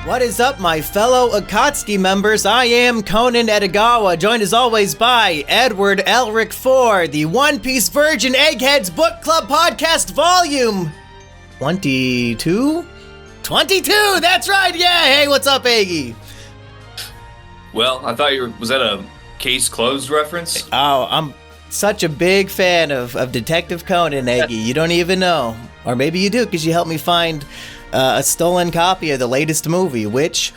What is up, my fellow Akatsuki members? I am Conan Edogawa, joined as always by Edward Elric IV, the One Piece Virgin Eggheads Book Club Podcast Volume 22? 22, that's right, yeah! Hey, what's up, Eggy? Well, I thought was that a Case Closed reference? Oh, I'm such a big fan of Detective Conan, Eggy. You don't even know. Or maybe you do, because you helped me find a stolen copy of the latest movie, which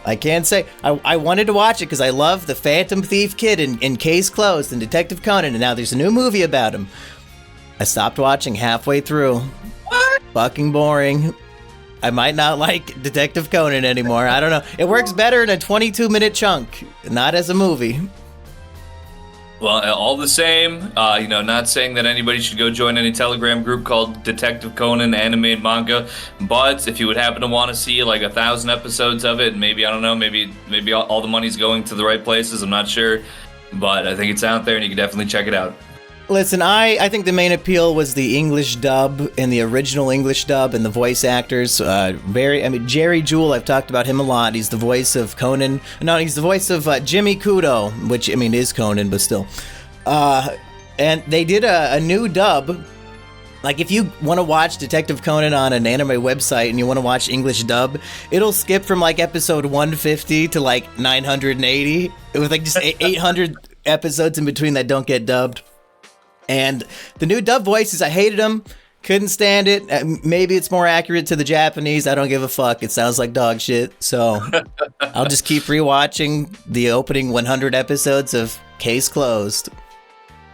I can't say. I wanted to watch it because I love the Phantom Thief Kid in Case Closed and Detective Conan, and now there's a new movie about him. I stopped watching halfway through. What? Fucking boring. I might not like Detective Conan anymore. I don't know. It works better in a 22-minute chunk, not as a movie. Well, all the same, not saying that anybody should go join any Telegram group called Detective Conan Anime and Manga, but if you would happen to want to see like 1,000 episodes of it, and maybe, I don't know, maybe all the money's going to the right places, I'm not sure, but I think it's out there and you can definitely check it out. Listen, I think the main appeal was the English dub and the original English dub and the voice actors. Jerry Jewell, I've talked about him a lot. He's the voice of Conan. No, he's the voice of Jimmy Kudo, which, is Conan, but still. And they did a new dub. Like, if you want to watch Detective Conan on an anime website and you want to watch English dub, it'll skip from, like, episode 150 to, like, 980. With, like, just 800 episodes in between that don't get dubbed. And the new dub voices, I hated them, couldn't stand it. Maybe it's more accurate to the Japanese. I don't give a fuck. It sounds like dog shit. So I'll just keep rewatching the opening 100 episodes of Case Closed.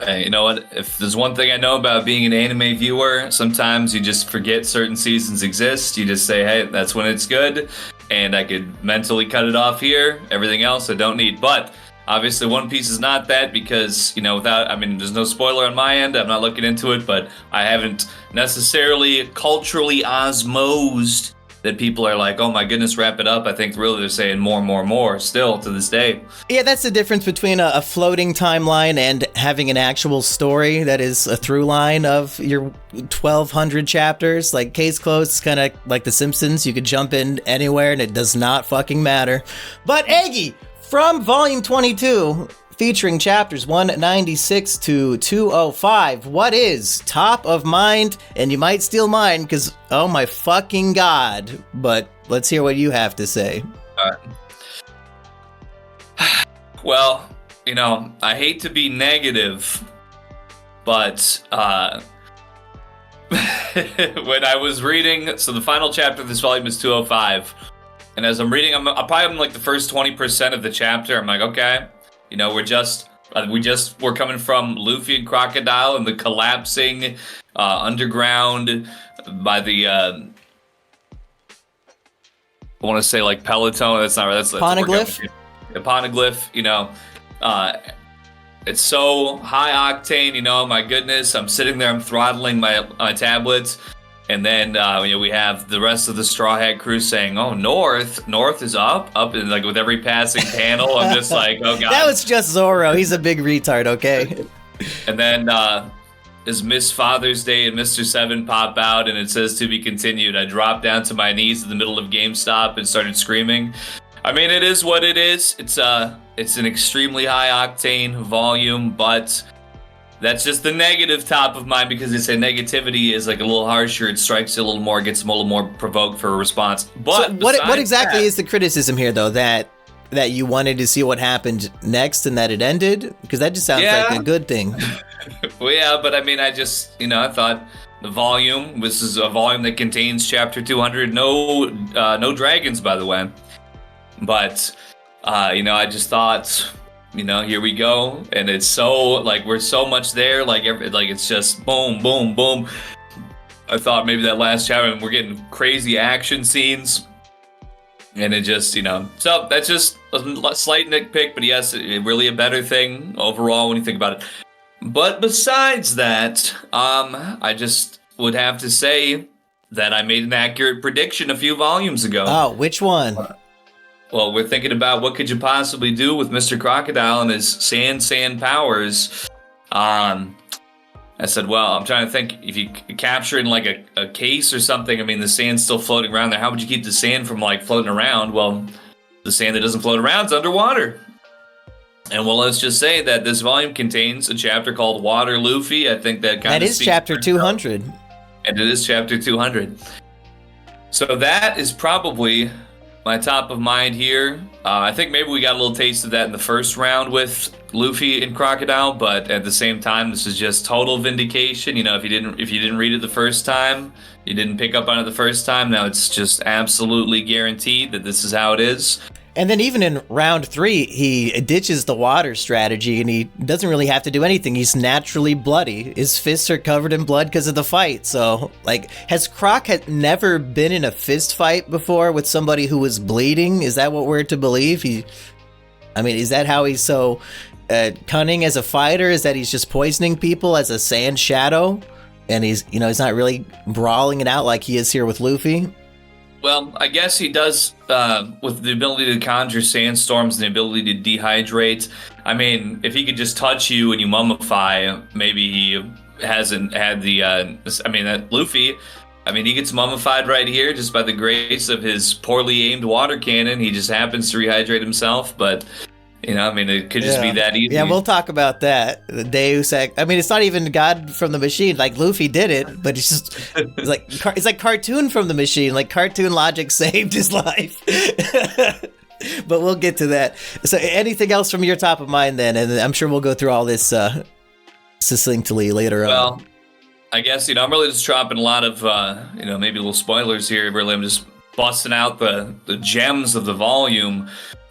Hey, you know what? If there's one thing I know about being an anime viewer, sometimes you just forget certain seasons exist. You just say, hey, that's when it's good. And I could mentally cut it off here. Everything else I don't need. But obviously, One Piece is not that because, there's no spoiler on my end. I'm not looking into it, but I haven't necessarily culturally osmosed that people are like, oh my goodness, wrap it up. I think really they're saying more still to this day. Yeah, that's the difference between a floating timeline and having an actual story that is a through line of your 1,200 chapters. Like, Case Closed is kind of like The Simpsons. You could jump in anywhere and it does not fucking matter. But Eggy, from Volume 22, featuring chapters 196 to 205, what is top of mind? And you might steal mine, because, oh my fucking god. But let's hear what you have to say. Well, I hate to be negative, but when I was reading, so the final chapter of this volume is 205, and as I'm reading, I'm probably in like the first 20% of the chapter. I'm like, okay, we're coming from Luffy and Crocodile and the collapsing underground by the I want to say like Peloton. That's not right. That's Poneglyph. The Poneglyph. It's so high octane. My goodness, I'm sitting there, I'm throttling my tablets. And then, we have the rest of the Straw Hat crew saying, oh, North is up, and like with every passing panel, I'm just like, oh god. That was just Zoro. He's a big retard, okay? And then, as Miss Father's Day and Mr. Seven pop out, and it says to be continued, I dropped down to my knees in the middle of GameStop and started screaming. It is what it is. It's an extremely high octane volume, but that's just the negative top of mind, because they say negativity is like a little harsher. It strikes you a little more, gets a little more provoked for a response. But so what exactly is the criticism here, though? That you wanted to see what happened next and that it ended? Because that just sounds like a good thing. Well, yeah, but I thought the volume, this is a volume that contains chapter 200. No dragons, by the way. But, I just thought, here we go, and it's so, like, we're so much there, like it's just boom, boom, boom. I thought maybe that last chapter, we're getting crazy action scenes, and it just, so that's just a slight nitpick, but yes, really a better thing overall when you think about it. But besides that, I just would have to say that I made an accurate prediction a few volumes ago. Oh, which one? Well, we're thinking about what could you possibly do with Mr. Crocodile and his sand powers. As I said, well, I'm trying to think, if you capture it in like a case or something, I mean, the sand's still floating around there. How would you keep the sand from like floating around? Well, the sand that doesn't float around is underwater. And well, let's just say that this volume contains a chapter called Water Luffy. I think that is chapter 200. And it is chapter 200. So that is probably my top of mind here. I think maybe we got a little taste of that in the first round with Luffy and Crocodile, but at the same time, this is just total vindication. You know, if you didn't read it the first time, you didn't pick up on it the first time, now it's just absolutely guaranteed that this is how it is. And then even in round 3, he ditches the water strategy and he doesn't really have to do anything. He's naturally bloody. His fists are covered in blood because of the fight. So, like, has Croc had never been in a fist fight before with somebody who was bleeding? Is that what we're to believe? Is that how he's so cunning as a fighter? Is that he's just poisoning people as a sand shadow? And he's not really brawling it out like he is here with Luffy? Well, I guess he does, with the ability to conjure sandstorms and the ability to dehydrate. I mean, if he could just touch you and you mummify, maybe he hasn't had that Luffy, he gets mummified right here just by the grace of his poorly aimed water cannon. He just happens to rehydrate himself, but... it could just be that easy. Yeah, we'll talk about that. The Deus Ex. It's not even God from the machine. Like, Luffy did it, but it's like cartoon from the machine. Like, cartoon logic saved his life. But we'll get to that. So anything else from your top of mind then? And I'm sure we'll go through all this succinctly later on. Well, I guess, I'm really just dropping a lot of, maybe little spoilers here. Really, I'm just busting out the gems of the volume.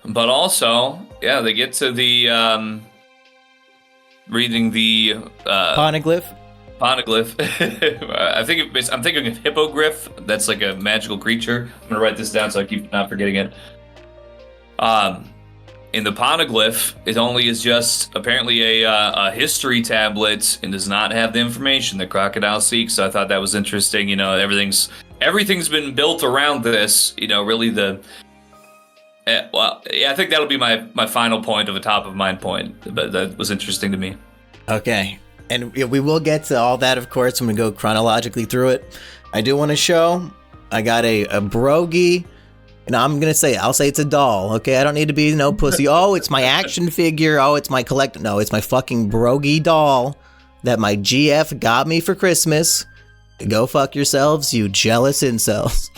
But also, yeah, they get to the reading the Poneglyph. I'm thinking of hippogriff. That's like a magical creature. I'm gonna write this down so I keep not forgetting it. In the Poneglyph, it only is just apparently a history tablet and does not have the information that Crocodile seeks. So I thought that was interesting. Everything's been built around this. Really I think that'll be my final point of a top of mind point, but that was interesting to me. Okay, and we will get to all that, of course. I'm going to go chronologically through it. I do want to show, I got a brogy, and I'll say it's a doll, okay? I don't need to be no pussy. Oh, it's my action figure. Oh, it's my collector. No, it's my fucking brogy doll that my GF got me for Christmas. Go fuck yourselves, you jealous incels.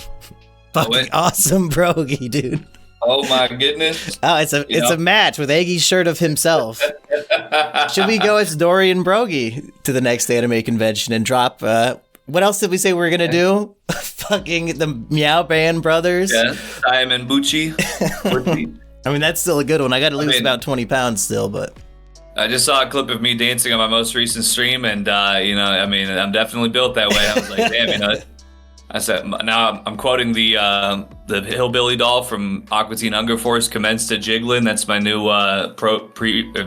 Fucking awesome brogy, dude. Oh my goodness! Oh, it's a match with Eggy's shirt of himself. Should we go as Dory and Brogy to the next anime convention and drop? What else did we say we were gonna do? Fucking the Meow Band brothers. Yeah, Diamond Bucci. That's still a good one. I got to lose about 20 pounds still, but. I just saw a clip of me dancing on my most recent stream, and I'm definitely built that way. I was like, damn, I said, now I'm quoting the hillbilly doll from Aqua Teen Hunger Force, commenced at Jiggling. That's my new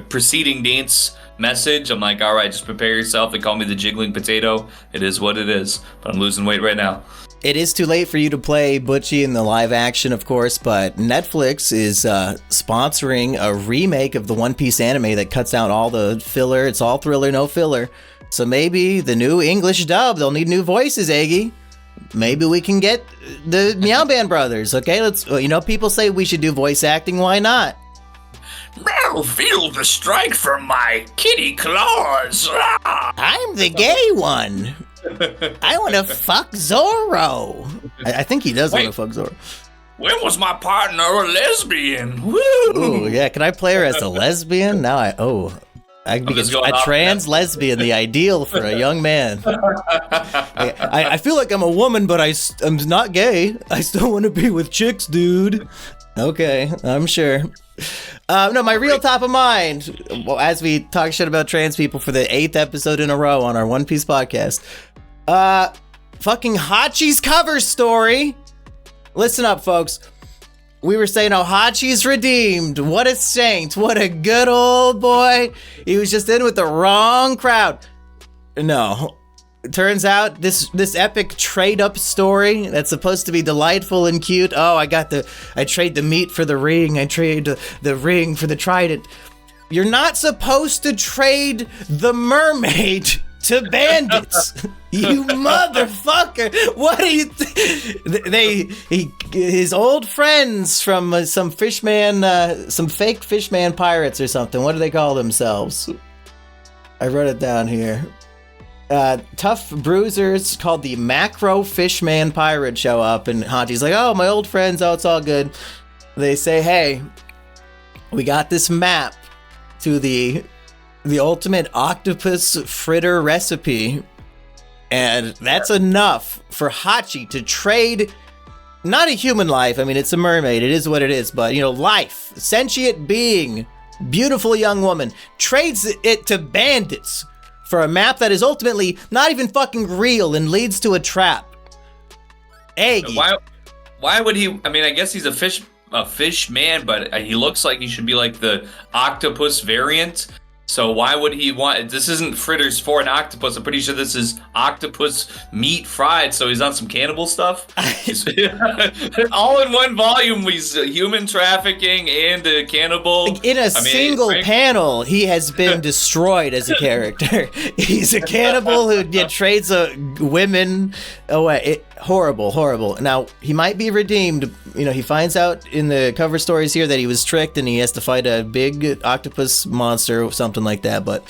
preceding dance message. I'm like, all right, just prepare yourself. They call me the jiggling potato. It is what it is, but I'm losing weight right now. It is too late for you to play Butchie in the live action, of course, but Netflix is sponsoring a remake of the One Piece anime that cuts out all the filler. It's all thriller, no filler. So maybe the new English dub, they'll need new voices, Eggy. Maybe we can get the Meow Band brothers, okay? People say we should do voice acting. Why not? Meow, feel the strike from my kitty claws. I'm the gay one. I want to fuck Zoro. I think he does want to fuck Zoro. When was my partner a lesbian? Woo! Ooh, yeah, can I play her as a lesbian? Now I can be a trans lesbian, the ideal for a young man. I feel like I'm a woman, but I'm not gay. I still want to be with chicks, dude. Okay, I'm sure. No, my real top of mind, as we talk shit about trans people for the 8th episode in a row on our One Piece podcast. Fucking Hachi's cover story. Listen up, folks. We were saying, Hachi's redeemed. What a saint. What a good old boy. He was just in with the wrong crowd. No. It turns out this epic trade-up story that's supposed to be delightful and cute. Oh, I trade the meat for the ring. I trade the ring for the trident. You're not supposed to trade the mermaid to bandits. You motherfucker! What do you? His old friends from some fishman, some fake fishman pirates or something. What do they call themselves? I wrote it down here. Tough bruisers called the Macro Fishman Pirate show up, and Hachi's like, "Oh, my old friends. Oh, it's all good." They say, "Hey, we got this map to the ultimate octopus fritter recipe, and that's enough for Hachi to trade not a human life. I mean, it's a mermaid. It is what it is, but life, sentient being, beautiful young woman, trades it to bandits for a map that is ultimately not even fucking real and leads to a trap." Eggy. Why would he? I mean, I guess he's a fish man, but he looks like he should be like the octopus variant. So why would he want? This isn't fritters for an octopus. I'm pretty sure this is octopus meat fried. So he's on some cannibal stuff. All in one volume. He's human trafficking and a cannibal. In a single panel, he has been destroyed as a character. He's a cannibal who trades women away. Horrible. Now, he might be redeemed. He finds out in the cover stories here that he was tricked and he has to fight a big octopus monster or something like that. But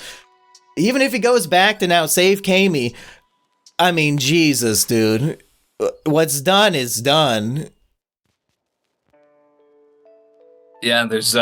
even if he goes back to now save Kami, I mean, Jesus, dude. What's done is done. Yeah, there's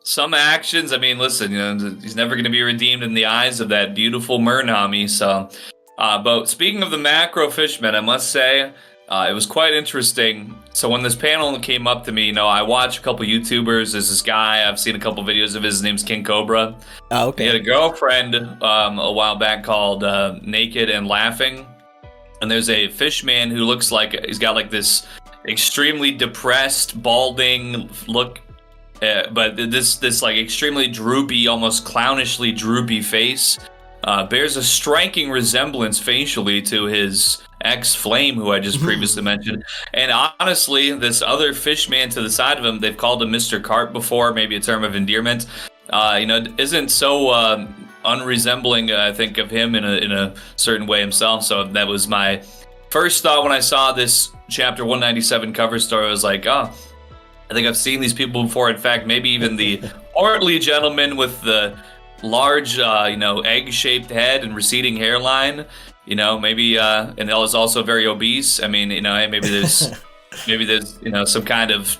some actions. I mean, listen, he's never going to be redeemed in the eyes of that beautiful Murnami, so... but speaking of the macro fishmen, I must say, it was quite interesting. So when this panel came up to me, I watch a couple YouTubers. There's this guy, I've seen a couple videos of his name's King Cobra. Oh, okay. He had a girlfriend a while back called Naked and Laughing. And there's a fishman who looks like he's got like this extremely depressed, balding look. But this like extremely droopy, almost clownishly droopy face. Bears a striking resemblance facially to his ex-Flame, who I just previously mentioned. And honestly, this other fishman to the side of him, they've called him Mr. Carp before, maybe a term of endearment, isn't so unresembling, I think, of him in a certain way himself. So that was my first thought when I saw this chapter 197 cover story. I was like, oh, I think I've seen these people before. In fact, maybe even the portly gentleman with the large, egg-shaped head and receding hairline, maybe, and that was also very obese. I mean, maybe there's, some kind of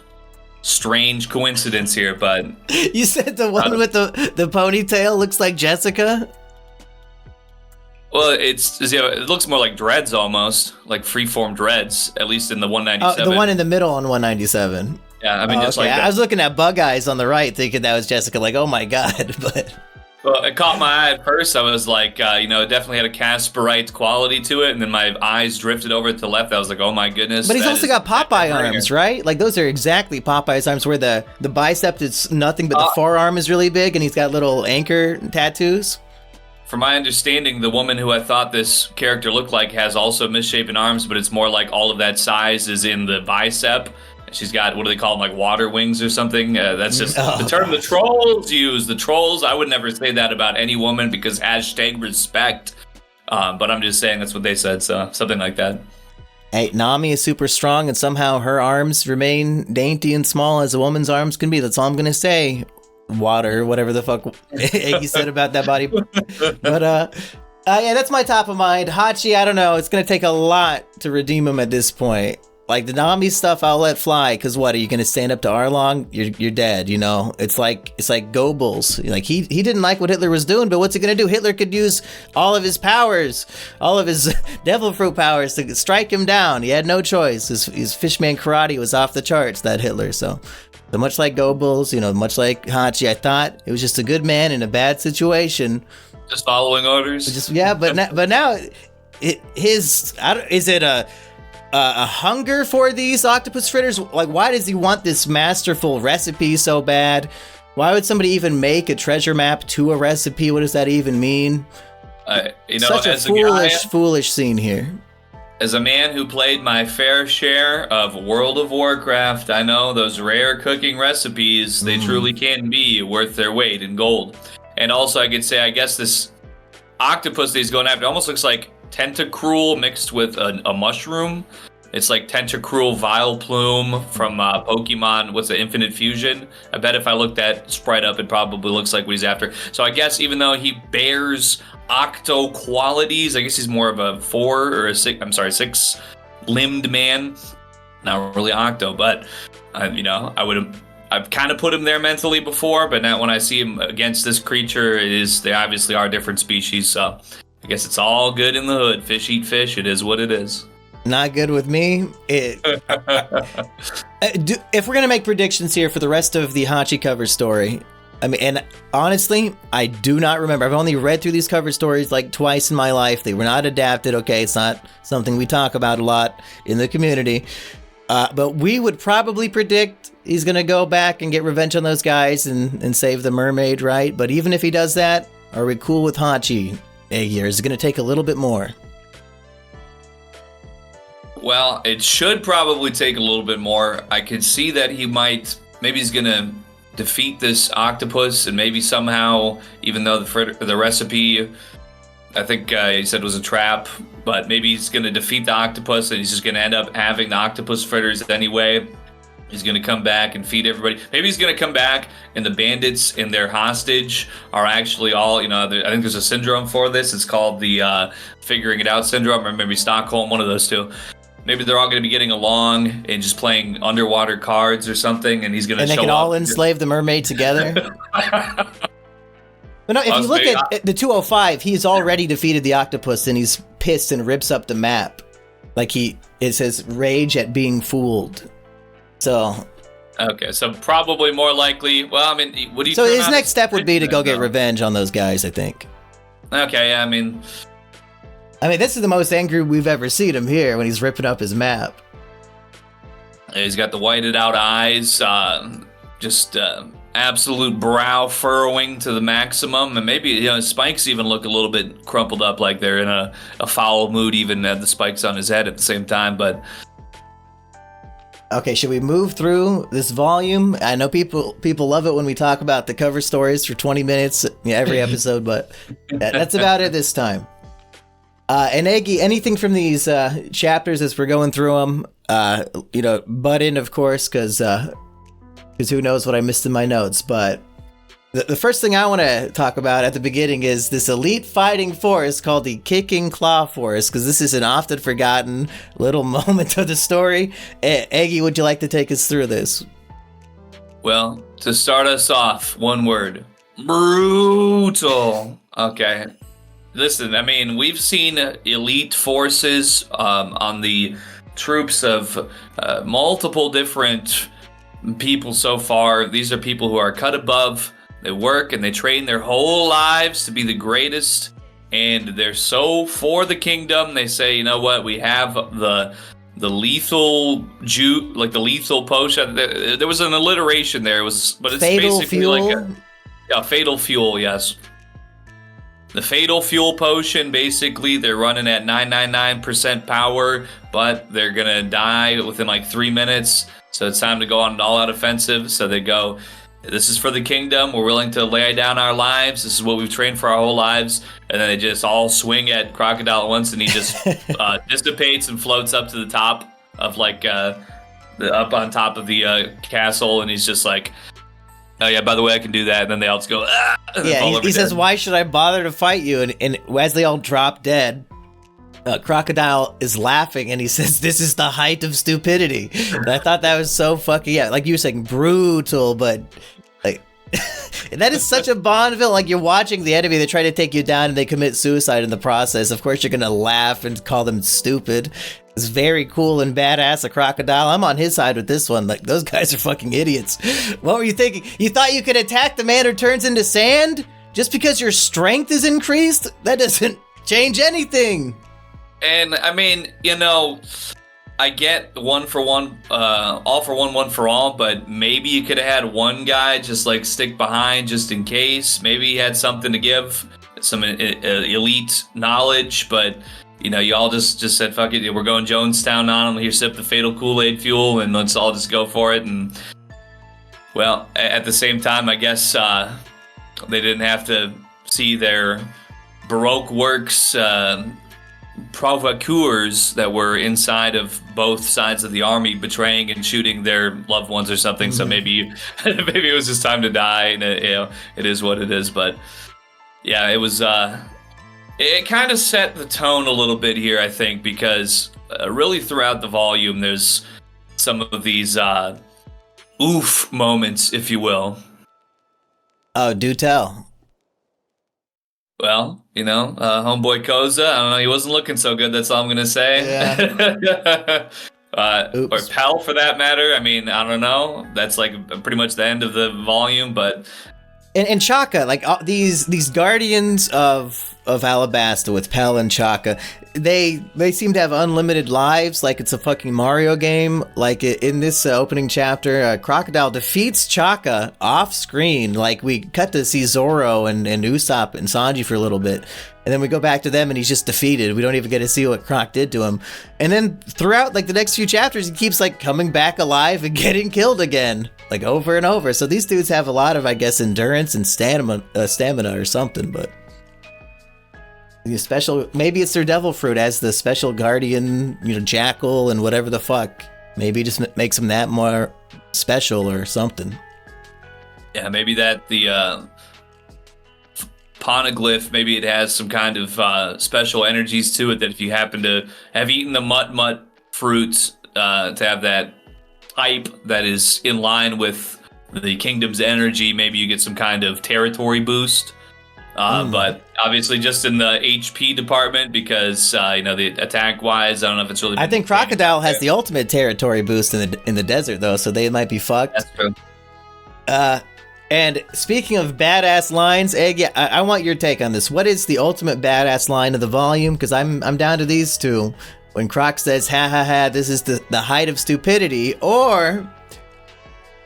strange coincidence here, but... You said the one with the ponytail looks like Jessica? Well, it looks more like dreads almost, like freeform dreads, at least in the 197. The one in the middle on 197. Yeah, I mean, just like that. I was looking at Bug Eyes on the right, thinking that was Jessica, like, oh my god, but... Well, it caught my eye at first. I was like, it definitely had a Casperite quality to it, and then my eyes drifted over to the left. I was like, oh my goodness. But he's also got Popeye arms, right? Like, those are exactly Popeye's arms, where the bicep is nothing, but the forearm is really big, and he's got little anchor tattoos. From my understanding, the woman who I thought this character looked like has also misshapen arms, but it's more like all of that size is in the bicep. She's got, what do they call them, like water wings or something? That's just the term the trolls use. The trolls, I would never say that about any woman because #respect. But I'm just saying that's what they said, so something like that. Hey, Nami is super strong, and somehow her arms remain dainty and small as a woman's arms can be. That's all I'm going to say. Water, whatever the fuck Eggy said about that body. But, yeah, that's my top of mind. Hachi, I don't know. It's going to take a lot to redeem him at this point. Like, the Nami stuff, I'll let fly, because what, are you going to stand up to Arlong? You're dead, It's like Goebbels. Like, he didn't like what Hitler was doing, but what's he going to do? Hitler could use all of his powers, all of his devil fruit powers to strike him down. He had no choice. His fishman karate was off the charts, that Hitler, so much like Goebbels, much like Hachi, I thought it was just a good man in a bad situation. Just following orders? But now, is it a hunger for these octopus fritters? Like, why does he want this masterful recipe so bad? Why would somebody even make a treasure map to a recipe? What does that even mean? Such a foolish scene here. As a man who played my fair share of World of Warcraft, I know those rare cooking recipes, they truly can be worth their weight in gold. And also, I could say, I guess this octopus that he's going after almost looks like Tentacruel mixed with a mushroom. It's like Tentacruel Vileplume from Pokemon. What's the Infinite Fusion? I bet if I looked that sprite up, it probably looks like what he's after. So I guess even though he bears octo qualities, I guess he's more of a 6 limbed man. Not really octo, but I've kind of put him there mentally before, but now when I see him against this creature, they obviously are different species. So I guess it's all good in the hood. Fish eat fish. It is what it is. Not good with me. If we're going to make predictions here for the rest of the Hachi cover story, I mean, and honestly, I do not remember. I've only read through these cover stories like twice in my life. They were not adapted. Okay, it's not something we talk about a lot in the community. But we would probably predict he's going to go back and get revenge on those guys and save the mermaid, right? But even if he does that, are we cool with Hachi? Eggy, or is it going to take a little bit more? Well, it should probably take a little bit more. I could see that maybe he's going to defeat this octopus, and maybe somehow, even though the recipe, I think he said was a trap, but maybe he's going to defeat the octopus and he's just going to end up having the octopus fritters anyway. He's going to come back and feed everybody. Maybe he's going to come back and the bandits and their hostage are actually all, I think there's a syndrome for this. It's called the figuring it out syndrome, or maybe Stockholm, one of those two. Maybe they're all going to be getting along and just playing underwater cards or something, and he's going to show up. And they can all enslave the mermaid together? But no, if you look at the 205, he's already defeated the octopus, and he's pissed and rips up the map. Like it says, rage at being fooled. So... Okay, so probably more likely... Well, I mean, would he... So his next step would be to go get revenge on those guys, I think. Okay, yeah, I mean, this is the most angry we've ever seen him here when he's ripping up his map. He's got the whited out eyes, absolute brow furrowing to the maximum, and maybe his spikes even look a little bit crumpled up, like they're in a foul mood, even at the spikes on his head at the same time. But okay, should we move through this volume? I know people love it when we talk about the cover stories for 20 minutes every episode, but that's about it this time. And Eggy, anything from these chapters as we're going through them, butt in, of course, because who knows what I missed in my notes. But the first thing I want to talk about at the beginning is this elite fighting force called the Kicking Claw Force, because this is an often forgotten little moment of the story. Eggy, would you like to take us through this? Well, to start us off, one word: brutal. Okay. Listen, I mean, we've seen elite forces on the troops of multiple different people so far. These are people who are cut above. They work and they train their whole lives to be the greatest, and they're so for the kingdom. They say, you know what, we have the lethal the lethal potion. There was an alliteration there. But it's fatal basically fuel? like fatal fuel. Yes. The fatal fuel potion, basically, they're running at 999% power, but they're going to die within like 3 minutes. So it's time to go on an all-out offensive. So they go, this is for the kingdom. We're willing to lay down our lives. This is what we've trained for our whole lives. And then they just all swing at Crocodile at once, and he just dissipates and floats up to the top of up on top of the castle. And he's just like, oh yeah, by the way, I can do that. And then they all just go, ah! Yeah, he says, why should I bother to fight you? And as they all drop dead, Crocodile is laughing, and he says, this is the height of stupidity. And I thought that was so fucking, like you were saying, brutal, but like, and that is such a Bond villain. Like, you're watching the enemy, they try to take you down, and they commit suicide in the process. Of course, you're going to laugh and call them stupid. It's very cool and badass, a Crocodile. I'm on his side with this one. Like, those guys are fucking idiots. What were you thinking? You thought you could attack the man who turns into sand? Just because your strength is increased? That doesn't change anything. And, I mean, I get one for one, all for one for all, but maybe you could have had one guy just, like, stick behind just in case. Maybe he had something to give, some elite knowledge, but... you all just said, fuck it, we're going Jonestown on them. Here, sip the fatal Kool-Aid fuel, and let's all just go for it. And, well, at the same time, I guess they didn't have to see their Baroque works provocateurs that were inside of both sides of the army, betraying and shooting their loved ones or something. So maybe it was his time to die, and it is what it is. But yeah, it was. It kind of set the tone a little bit here, I think, because really throughout the volume, there's some of these oof moments, if you will. Oh, do tell. Well, homeboy Koza, I don't know, he wasn't looking so good, that's all I'm going to say. Yeah. Or Pell, for that matter. I mean, I don't know. That's like pretty much the end of the volume, but... And Chaka, like these guardians of Alabasta with Pell and Chaka, they seem to have unlimited lives, like it's a fucking Mario game. Like in this opening chapter, Crocodile defeats Chaka off screen. Like we cut to see Zoro and Usopp and Sanji for a little bit, and then we go back to them and he's just defeated. We don't even get to see what Croc did to him. And then throughout like the next few chapters, he keeps like coming back alive and getting killed again, like over and over. So these dudes have a lot of, I guess, endurance and stamina or something. But special, maybe it's their devil fruit as the special guardian, jackal and whatever the fuck. Maybe just makes them that more special or something. Yeah, maybe that the poneglyph, maybe it has some kind of special energies to it, that if you happen to have eaten the mutt fruit, to have that type that is in line with the kingdom's energy, maybe you get some kind of territory boost. But obviously just in the HP department, because the attack wise, I don't know if it's really. I think Crocodile has the ultimate territory boost in the desert though, so they might be fucked. That's true. And speaking of badass lines, Eggy, I want your take on this. What is the ultimate badass line of the volume? Because I'm down to these two. When Croc says, "Ha ha ha, this is the height of stupidity," or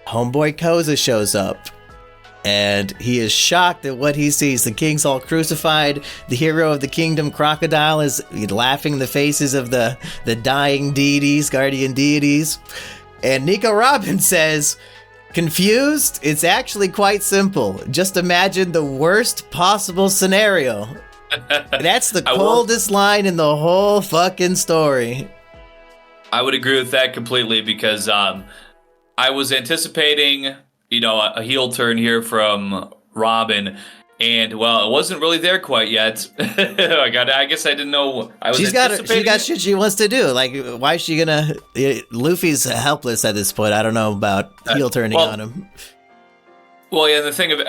homeboy Koza shows up and he is shocked at what he sees. The king's all crucified. The hero of the kingdom, Crocodile, is laughing in the faces of the dying deities, guardian deities. And Nico Robin says, "Confused? It's actually quite simple. Just imagine the worst possible scenario." That's the coldest line in the whole fucking story. I would agree with that completely, because I was anticipating, a heel turn here from Robin, and well, it wasn't really there quite yet. I guess I didn't know. She got shit she wants to do. Like, why is she gonna? Luffy's helpless at this point. I don't know about heel turning on him. Well, yeah, the thing of it,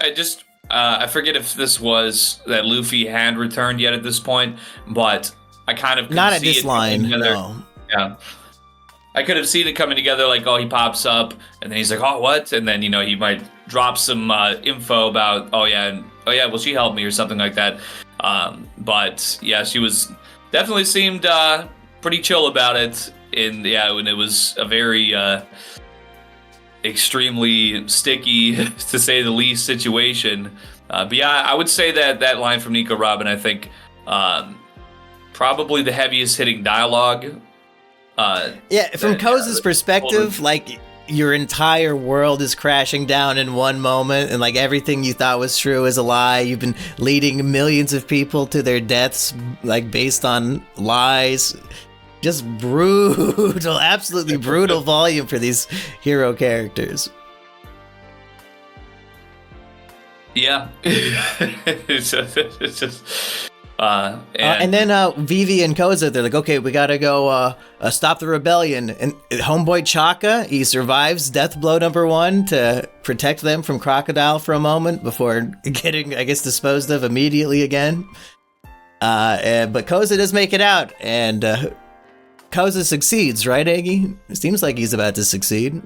I forget if this was that Luffy had returned yet at this point, but I kind of not at this line. No. Yeah. I could have seen it coming together, like, oh, he pops up, and then he's like, oh, what? And then, he might drop some info about, well, she helped me or something like that. But, yeah, she definitely seemed pretty chill about it. And, yeah, when it was a very extremely sticky, to say the least, situation. But, yeah, I would say that line from Nico Robin, I think, probably the heaviest hitting dialogue. From Koza's perspective, like, your entire world is crashing down in one moment, and like everything you thought was true is a lie. You've been leading millions of people to their deaths, like, based on lies. Just brutal, absolutely brutal volume for these hero characters. Yeah. It's just and then Vivi and Koza, they're like, okay, we gotta go stop the rebellion. And homeboy Chaka, he survives death blow number 1 to protect them from Crocodile for a moment before getting, I guess, disposed of immediately again. But Koza does make it out, and Koza succeeds, right, Eggy? It seems like he's about to succeed.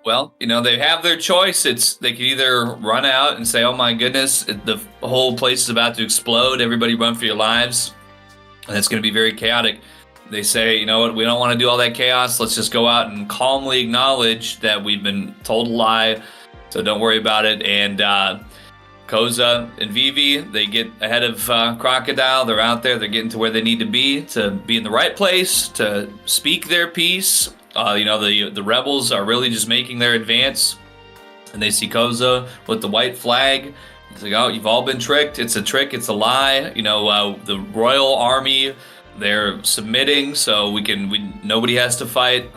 Well, they have their choice. They could either run out and say, oh my goodness, the whole place is about to explode, everybody run for your lives, and it's going to be very chaotic. They say, you know what, we don't want to do all that chaos, let's just go out and calmly acknowledge that we've been told a lie, so don't worry about it. And Koza and Vivi, they get ahead of Crocodile, they're out there, they're getting to where they need to be in the right place, to speak their piece. The rebels are really just making their advance, and they see Koza with the white flag, He's like, oh, you've all been tricked. It's a trick. It's a lie. The royal army, they're submitting, so nobody has to fight.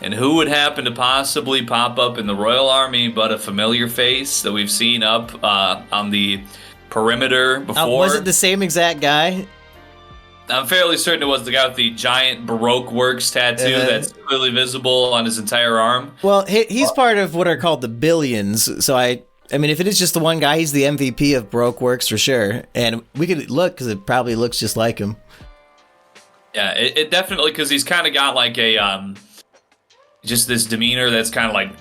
And who would happen to possibly pop up in the royal army but a familiar face that we've seen up on the perimeter before? Was it the same exact guy? I'm fairly certain it was the guy with the giant Baroque Works tattoo that's clearly visible on his entire arm. Well, he's part of what are called the Billions, so I mean, if it is just the one guy, he's the MVP of Baroque Works for sure. And we could look, because it probably looks just like him. Yeah, it definitely, because he's kind of got like a, just this demeanor that's kind of like,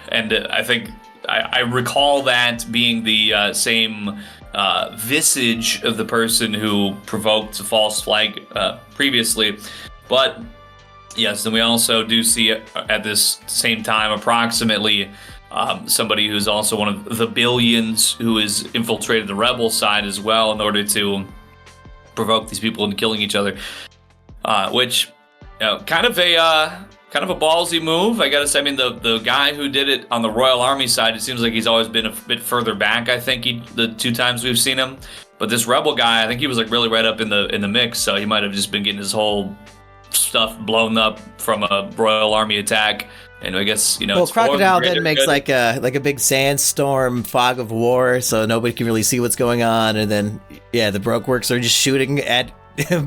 and I think, I recall that being the same visage of the person who provoked a false flag previously. But yes, and we also do see at this same time approximately somebody who's also one of the Billions who has infiltrated the rebel side as well in order to provoke these people into killing each other, which kind of a ballsy move, I gotta say. I mean, the guy who did it on the Royal Army side, it seems like he's always been a bit further back. I think the 2 times we've seen him, but this rebel guy, I think he was like really right up in the mix. So he might have just been getting his whole stuff blown up from a Royal Army attack. And I guess well, Crocodile then makes like a big sandstorm, fog of war, so nobody can really see what's going on. And then the Baroque Works are just shooting at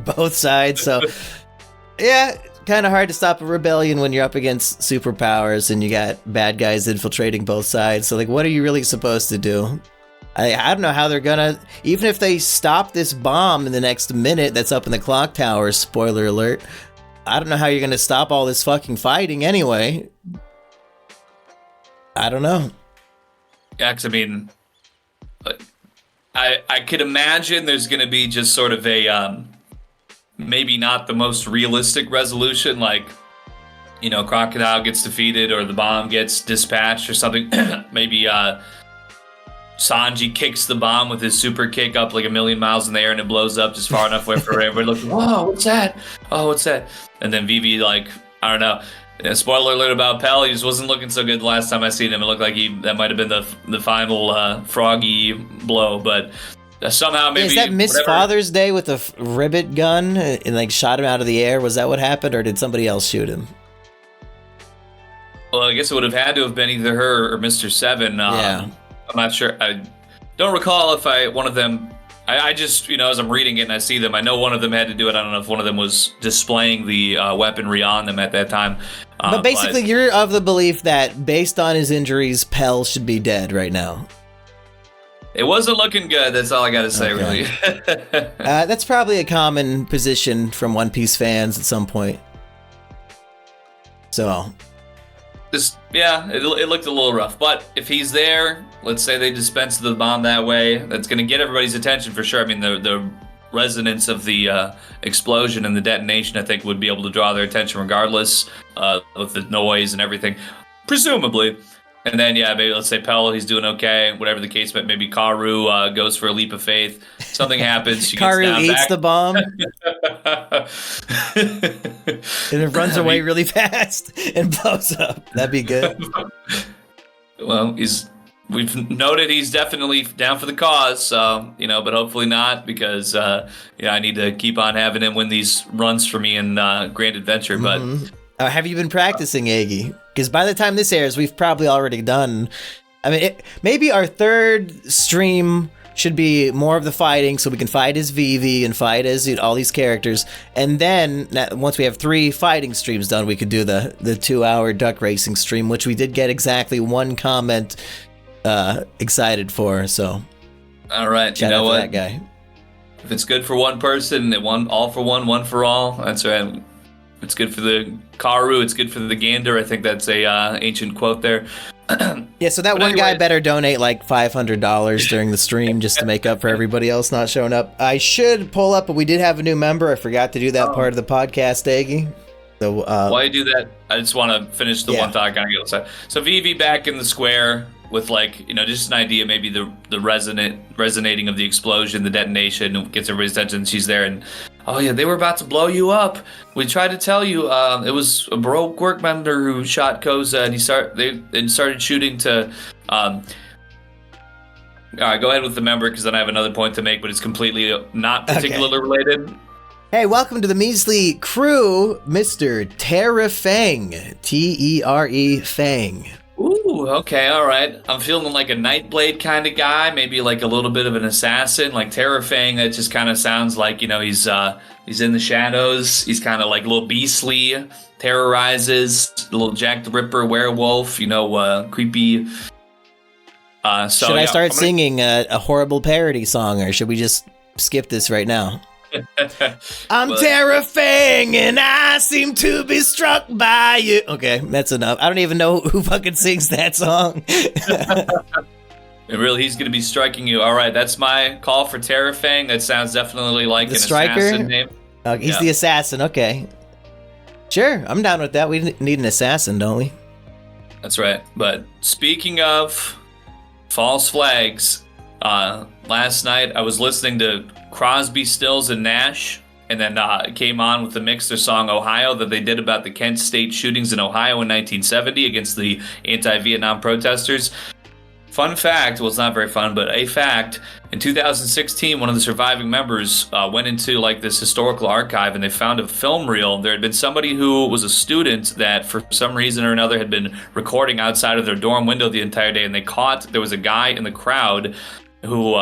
both sides. So yeah. Kind of hard to stop a rebellion when you're up against superpowers and you got bad guys infiltrating both sides. So, like, what are you really supposed to do? I don't know how they're gonna... Even if they stop this bomb in the next minute that's up in the clock tower, spoiler alert, I don't know how you're gonna stop all this fucking fighting anyway. I don't know. Yeah, 'cause I mean... I could imagine there's gonna be just sort of a... maybe not the most realistic resolution, like, Crocodile gets defeated or the bomb gets dispatched or something. Maybe Sanji kicks the bomb with his super kick up like a million miles in the air and it blows up just far enough away for everybody looking, whoa, what's that? Oh, what's that? And then Vivi, like, I don't know. Spoiler alert about Pell, he just wasn't looking so good the last time I seen him. It looked like that might have been the final froggy blow, but... somehow maybe... Is that Miss Father's Day with a ribbit gun and like shot him out of the air? Was that what happened, or did somebody else shoot him? Well, I guess it would have had to have been either her or Mr. Seven. I'm not sure. I don't recall if one of them... I just, as I'm reading it and I see them, I know one of them had to do it. I don't know if one of them was displaying the weaponry on them at that time. But basically, you're of the belief that based on his injuries, Pell should be dead right now. It wasn't looking good. That's all I got to say, really. That's probably a common position from One Piece fans at some point. So, it looked a little rough. But if he's there, let's say they dispense the bomb that way, that's going to get everybody's attention for sure. I mean, the resonance of the explosion and the detonation, I think, would be able to draw their attention regardless with the noise and everything, presumably. And then, maybe let's say Pell, he's doing okay, whatever the case, but maybe Karu goes for a leap of faith. Something happens. She Karu gets down eats back. the bomb. And it runs away really fast and blows up. That'd be good. Well, we've noted he's definitely down for the cause, so, but hopefully not, because, I need to keep on having him win these runs for me in Grand Adventure, but... have you been practicing, Eggy? Because by the time this airs, we've probably already done... I mean, maybe our third stream should be more of the fighting, so we can fight as Vivi and fight as all these characters. And then, once we have 3 fighting streams done, we could do the 2-hour duck racing stream, which we did get exactly 1 comment excited for, so... All right, shout out to that guy. If it's good for one person, all for one for all. That's right. It's good for the Karu, it's good for the gander. I think that's a ancient quote there. Yeah, so that one guy better donate like $500 during the stream just to make up for everybody else not showing up. I should pull up, but we did have a new member. I forgot to do that part of the podcast, Eggy. So, while you do that, I just want to finish the one thought I got to get. So Vivi back in the square with just an idea, maybe the resonating of the explosion, the detonation gets everybody's attention. She's there and, oh yeah, they were about to blow you up. We tried to tell you it was a Baroque work member who shot Koza, and they started shooting to All right, go ahead with the member because then I have another point to make, but it's completely not particularly related. Hey, welcome to the measly crew, Mr. Terra Fang. Tere Fang. Ooh, okay, all right. I'm feeling like a Nightblade kind of guy, maybe like a little bit of an assassin, like Terra Fang. That just kind of sounds like, he's in the shadows. He's kind of like a little beastly, terrorizes, a little Jack the Ripper werewolf, creepy. Should I start singing a horrible parody song, or should we just skip this right now? I'm Terra Fang, and I seem to be struck by you. Okay, that's enough. I don't even know who fucking sings that song. And really, he's going to be striking you. All right, that's my call for Terra Fang. That sounds definitely like the an striker? Assassin name. He's the assassin, okay. Sure, I'm down with that. We need an assassin, don't we? That's right. But speaking of false flags, last night I was listening to Crosby, Stills, and Nash, and then came on with the mix their song Ohio that they did about the Kent State shootings in Ohio in 1970 against the anti-Vietnam protesters. Fun fact, well, it's not very fun, but a fact, in 2016, one of the surviving members went into like this historical archive and they found a film reel. There had been somebody who was a student that for some reason or another had been recording outside of their dorm window the entire day, and they caught there was a guy in the crowd who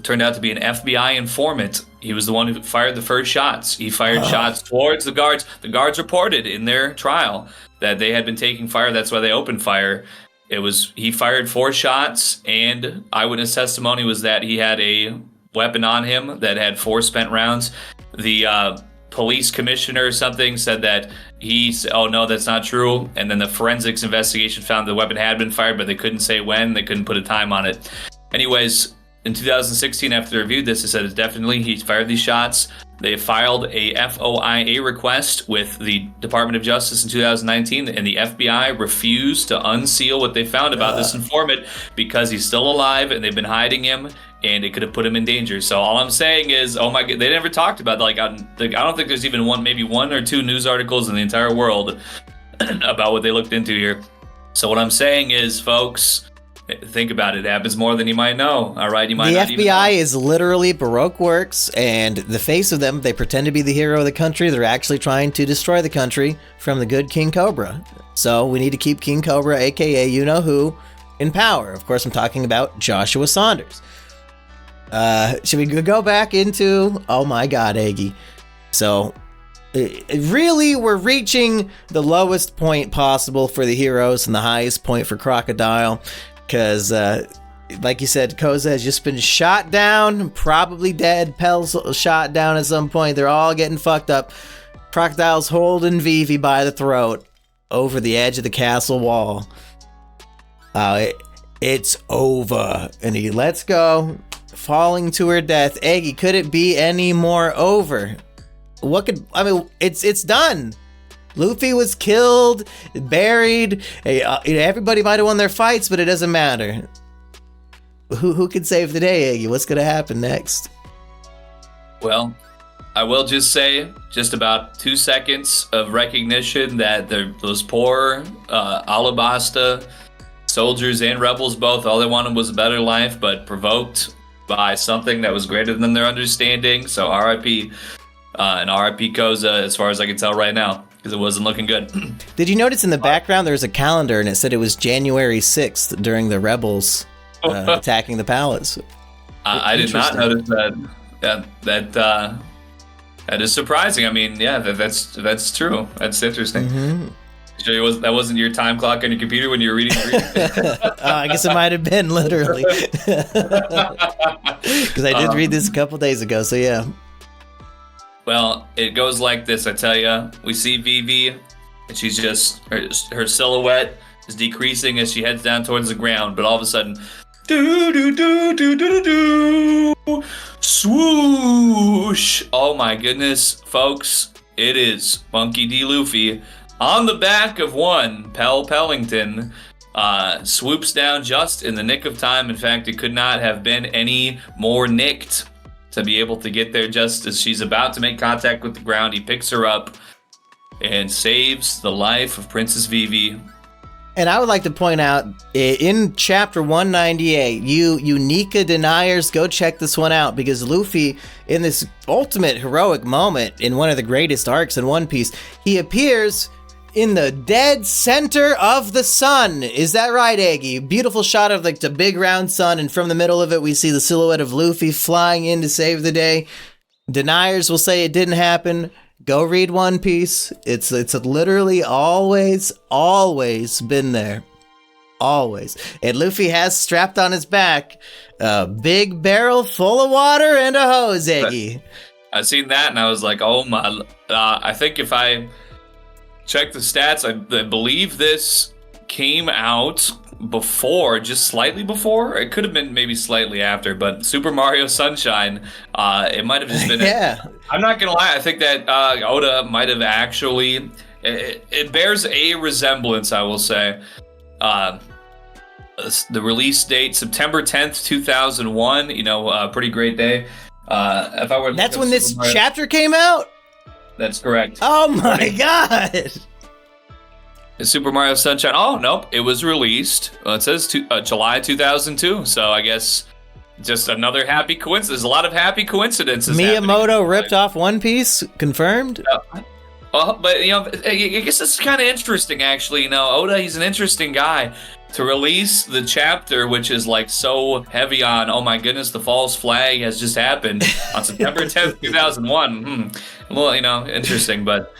turned out to be an FBI informant. He was the one who fired the first shots. He fired shots towards the guards. The guards reported in their trial that they had been taking fire. That's why they opened fire. He fired 4 shots, and eyewitness testimony was that he had a weapon on him that had 4 spent rounds. The police commissioner or something said that he said, oh no, that's not true. And then the forensics investigation found the weapon had been fired, but they couldn't say when. They couldn't put a time on it. Anyways, in 2016, after they reviewed this, they said it's definitely he fired these shots. They filed a FOIA request with the Department of Justice in 2019, and the FBI refused to unseal what they found about this informant because he's still alive and they've been hiding him, and it could have put him in danger. So all I'm saying is, oh my God, they never talked about I don't think there's even maybe 1 or 2 news articles in the entire world about what they looked into here. So what I'm saying is, folks, think about it. It happens more than you might know. All right, you might. The FBI is literally Baroque works, and the face of them, they pretend to be the hero of the country. They're actually trying to destroy the country from the good King Cobra. So we need to keep King Cobra, aka you know who, in power. Of course, I'm talking about Joshua Saunders. Should we go back into? Oh my God, Eggy. So. Really, we're reaching the lowest point possible for the heroes and the highest point for Crocodile. Because, like you said, Koza has just been shot down, probably dead. Pell's shot down at some point. They're all getting fucked up. Crocodile's holding Vivi by the throat over the edge of the castle wall. It's over. And he lets go, falling to her death. Eggy, could it be any more over? It's done. Luffy was killed, buried. Everybody might have won their fights, but it doesn't matter. Who can save the day, Eggy? What's going to happen next? Well, I will just say, just about 2 seconds of recognition that those poor Alabasta soldiers and rebels both, all they wanted was a better life, but provoked by something that was greater than their understanding. So RIP. And RIP Koza, as far as I can tell right now, because it wasn't looking good. Did you notice in the background there was a calendar and it said it was January 6th during the rebels attacking the palace? I did not notice that. That is surprising. I mean, yeah, that's true. That's interesting. Mm-hmm. Sure, that wasn't your time clock on your computer when you were reading? I guess it might have been, literally. Because I did read this a couple days ago, so yeah. Well, it goes like this, I tell you. We see Vivi, and she's just, her silhouette is decreasing as she heads down towards the ground, but all of a sudden, swoosh! Oh my goodness, folks, it is Monkey D. Luffy on the back of one Pell Pellington, swoops down just in the nick of time. In fact, it could not have been any more nicked to be able to get there just as she's about to make contact with the ground. He picks her up and saves the life of Princess Vivi. And I would like to point out, in chapter 198, you Nika deniers, go check this one out, because Luffy, in this ultimate heroic moment, in one of the greatest arcs in One Piece, he appears in the dead center of the sun. Is that right, Eggy? Beautiful shot of like the big round sun, and from the middle of it, we see the silhouette of Luffy flying in to save the day. Deniers will say it didn't happen. Go read One Piece. It's literally always been there. Always. And Luffy has strapped on his back a big barrel full of water and a hose, Eggy. I seen that and I was like, oh my. I think if I check the stats, I believe this came out before, just slightly before. It could have been maybe slightly after, but Super Mario Sunshine, it might have just been. Yeah. I'm not gonna lie. I think that Oda might have actually. It bears a resemblance, I will say. The release date, September 10th, 2001. Pretty great day. If I were, that's when this chapter came out. That's correct. Oh my god. Super Mario Sunshine. Oh, nope. It was released. Well, it says July 2002. So I guess just another happy coincidence. There's a lot of happy coincidences. Miyamoto ripped off One Piece. Confirmed? Well, but, I guess it's kind of interesting, actually. Oda, he's an interesting guy. To release the chapter, which is like so heavy on, oh my goodness, the false flag has just happened on September 10th, 2001. Well, interesting, but...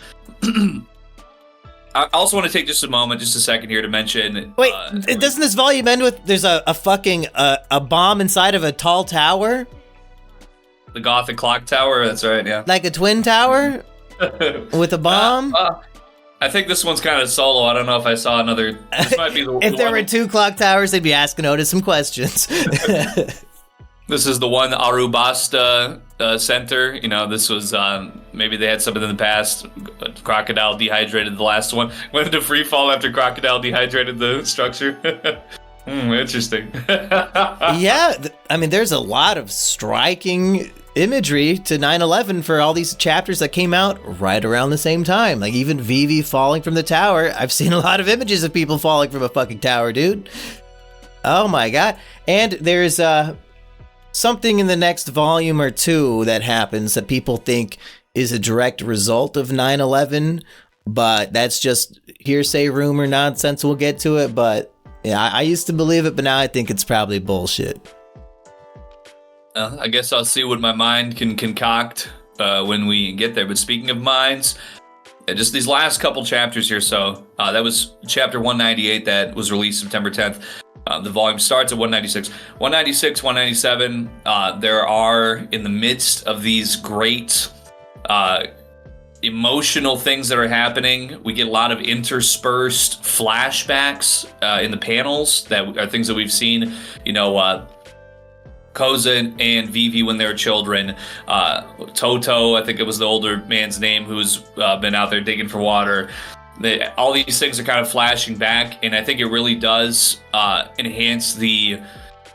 I also want to take just a second here to mention... Wait, doesn't this volume end with there's a fucking a bomb inside of a tall tower? The Gothic Clock Tower, that's right, yeah. Like a twin tower? With a bomb? I think this one's kind of solo. I don't know if I saw another... This might be if there were two clock towers, they'd be asking Oda some questions. This is the one Arubasta Center. This was, maybe they had something in the past. Crocodile dehydrated the last one. Went into free fall after Crocodile dehydrated the structure. Interesting. Yeah, there's a lot of striking imagery to 9/11 for all these chapters that came out right around the same time. Like even Vivi falling from the tower. I've seen a lot of images of people falling from a fucking tower, dude. Oh my god. And there's something in the next volume or two that happens that people think is a direct result of 9/11, but that's just hearsay, rumor, nonsense. We'll get to it, but yeah, I used to believe it, but now I think it's probably bullshit. I guess I'll see what my mind can concoct when we get there. But speaking of minds, just these last couple chapters here. So that was chapter 198 that was released September 10th. The volume starts at 196. 196, 197, there are, in the midst of these great emotional things that are happening, we get a lot of interspersed flashbacks in the panels that are things that we've seen, Koza and Vivi when they were children, Toto, I think it was the older man's name, who's been out there digging for water. All these things are kind of flashing back, and I think it really does enhance the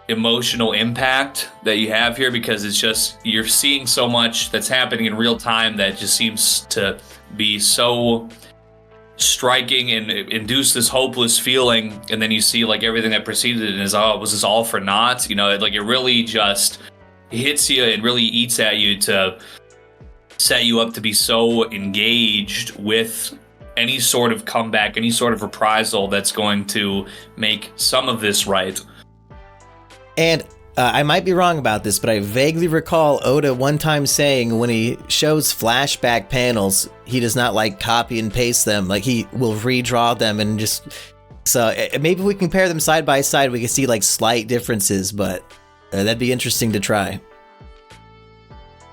emotional impact that you have here, because it's just, you're seeing so much that's happening in real time that just seems to be so striking and induce this hopeless feeling, and then you see like everything that preceded it is, oh, was this all for naught? Like it really just hits you and really eats at you to set you up to be so engaged with any sort of comeback, any sort of reprisal that's going to make some of this right. And I might be wrong about this, but I vaguely recall Oda one time saying when he shows flashback panels, he does not like copy and paste them. Like he will redraw them and just... So maybe we compare them side by side, we can see like slight differences, but that'd be interesting to try.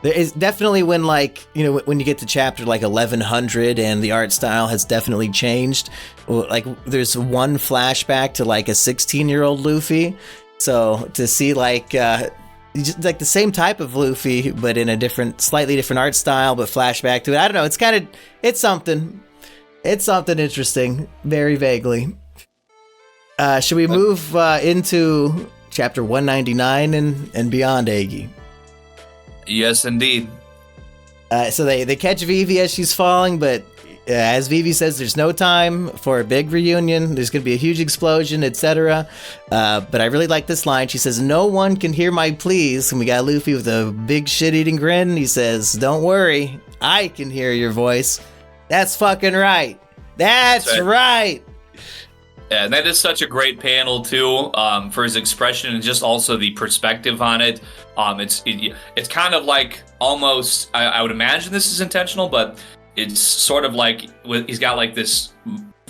There is definitely when when you get to chapter like 1100 and the art style has definitely changed. Like there's one flashback to like a 16-year-old Luffy. So to see like just like the same type of Luffy, but in a slightly different art style, but flashback to it. I don't know. It's something interesting, very vaguely. Should we move into chapter 199 and beyond, Eggy? Yes, indeed. So they catch Vivi as she's falling, but as Vivi says, there's no time for a big reunion. There's going to be a huge explosion, etc. But I really like this line. She says, "No one can hear my pleas." And we got Luffy with a big shit-eating grin. He says, "Don't worry, I can hear your voice." That's fucking right. That's right. Yeah, and that is such a great panel too, for his expression and just also the perspective on it. It's kind of like almost, I would imagine this is intentional, but it's sort of like he's got like this